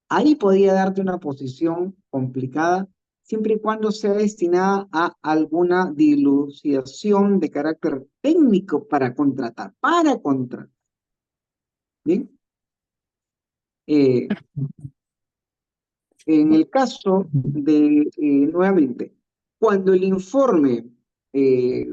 Ahí podría darte una posición complicada siempre y cuando sea destinada a alguna dilucidación de carácter técnico para contratar. ¿Bien? Eh, en el caso de, nuevamente, cuando el informe, eh,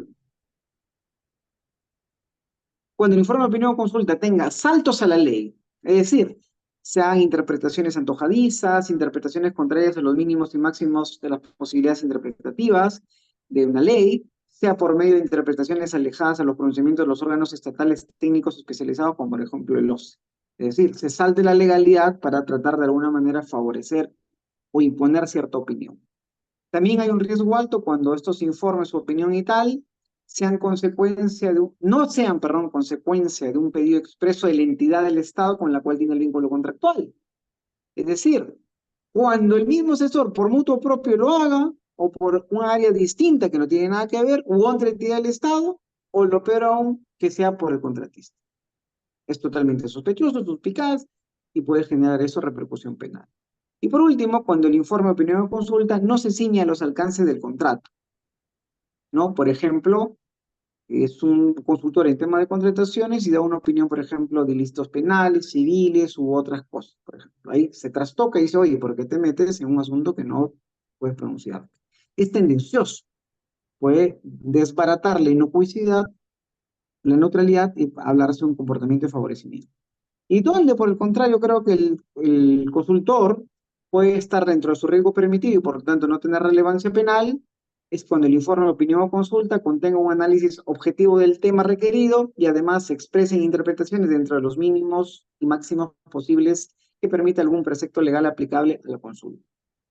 cuando el informe de opinión o consulta tenga saltos a la ley, es decir, sean interpretaciones antojadizas, interpretaciones contrarias a los mínimos y máximos de las posibilidades interpretativas de una ley, sea por medio de interpretaciones alejadas a los pronunciamientos de los órganos estatales técnicos especializados, como por ejemplo el OSCE. Es decir, se salte la legalidad para tratar de alguna manera favorecer o imponer cierta opinión. También hay un riesgo alto cuando estos informes, su opinión y tal, sean consecuencia de no sean, perdón, consecuencia de un pedido expreso de la entidad del Estado con la cual tiene el vínculo contractual. Es decir, cuando el mismo asesor por mutuo propio lo haga, o por un área distinta que no tiene nada que ver, u otra entidad del Estado, o lo peor aún, que sea por el contratista. Es totalmente sospechoso, suspicaz, y puede generar eso repercusión penal. Y por último, cuando el informe, opinión o consulta no se ciña a los alcances del contrato, ¿no? Por ejemplo, es un consultor en tema de contrataciones y da una opinión, por ejemplo, de delitos penales, civiles u otras cosas, por ejemplo. Ahí se trastoca y dice, oye, ¿por qué te metes en un asunto que no puedes pronunciar? Es tendencioso, puede desbaratar la inocuidad, la neutralidad y hablarse de un comportamiento de favorecimiento. Y donde, por el contrario, creo que el consultor puede estar dentro de su riesgo permitido y por lo tanto no tener relevancia penal, es cuando el informe de opinión o consulta contenga un análisis objetivo del tema requerido y además se expresen interpretaciones dentro de los mínimos y máximos posibles que permita algún precepto legal aplicable a la consulta.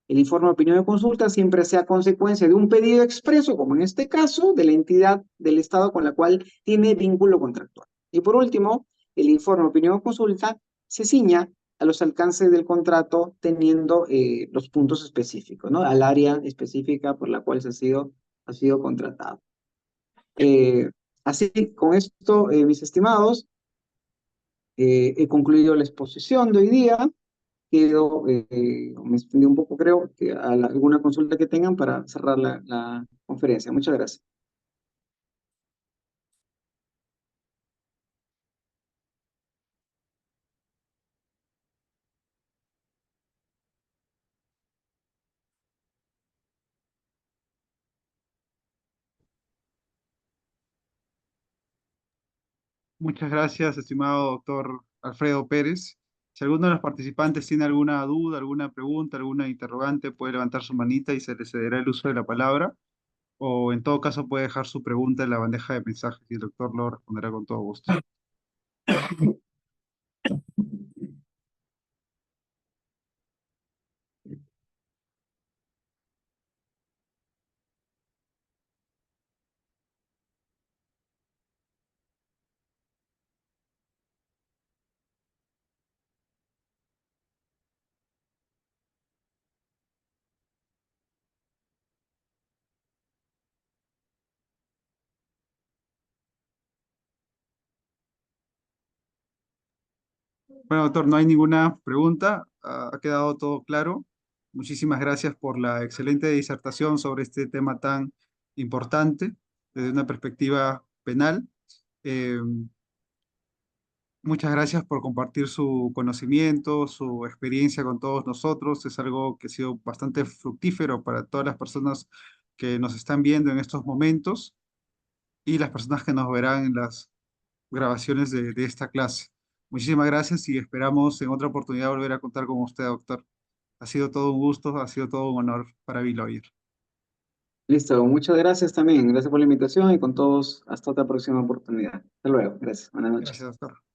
El informe de opinión o consulta siempre sea consecuencia de un pedido expreso, como en este caso, de la entidad del Estado con la cual tiene vínculo contractual. Y por último, el informe, opinión o consulta se ciña a los alcances del contrato teniendo los puntos específicos, ¿no? Al área específica por la cual ha sido contratado. Así, con esto, mis estimados, he concluido la exposición de hoy día. Quedo, me extendí un poco, creo, que a alguna consulta que tengan para cerrar la conferencia. Muchas gracias. Muchas gracias, estimado doctor Alfredo Pérez. Si alguno de los participantes tiene alguna duda, alguna pregunta, alguna interrogante, puede levantar su manita y se le cederá el uso de la palabra. O en todo caso puede dejar su pregunta en la bandeja de mensajes y el doctor lo responderá con todo gusto. Bueno, doctor, no hay ninguna pregunta. Ha quedado todo claro. Muchísimas gracias por la excelente disertación sobre este tema tan importante desde una perspectiva penal. Eh, Muchas gracias por compartir su conocimiento, su experiencia con todos nosotros. Es algo que ha sido bastante fructífero para todas las personas que nos están viendo en estos momentos y las personas que nos verán en las grabaciones de esta clase. Muchísimas gracias y esperamos en otra oportunidad volver a contar con usted, doctor. Ha sido todo un gusto, ha sido todo un honor para Bill Oyer. Listo, muchas gracias también. Gracias por la invitación y con todos, hasta otra próxima oportunidad. Hasta luego. Gracias. Buenas noches. Gracias, doctor.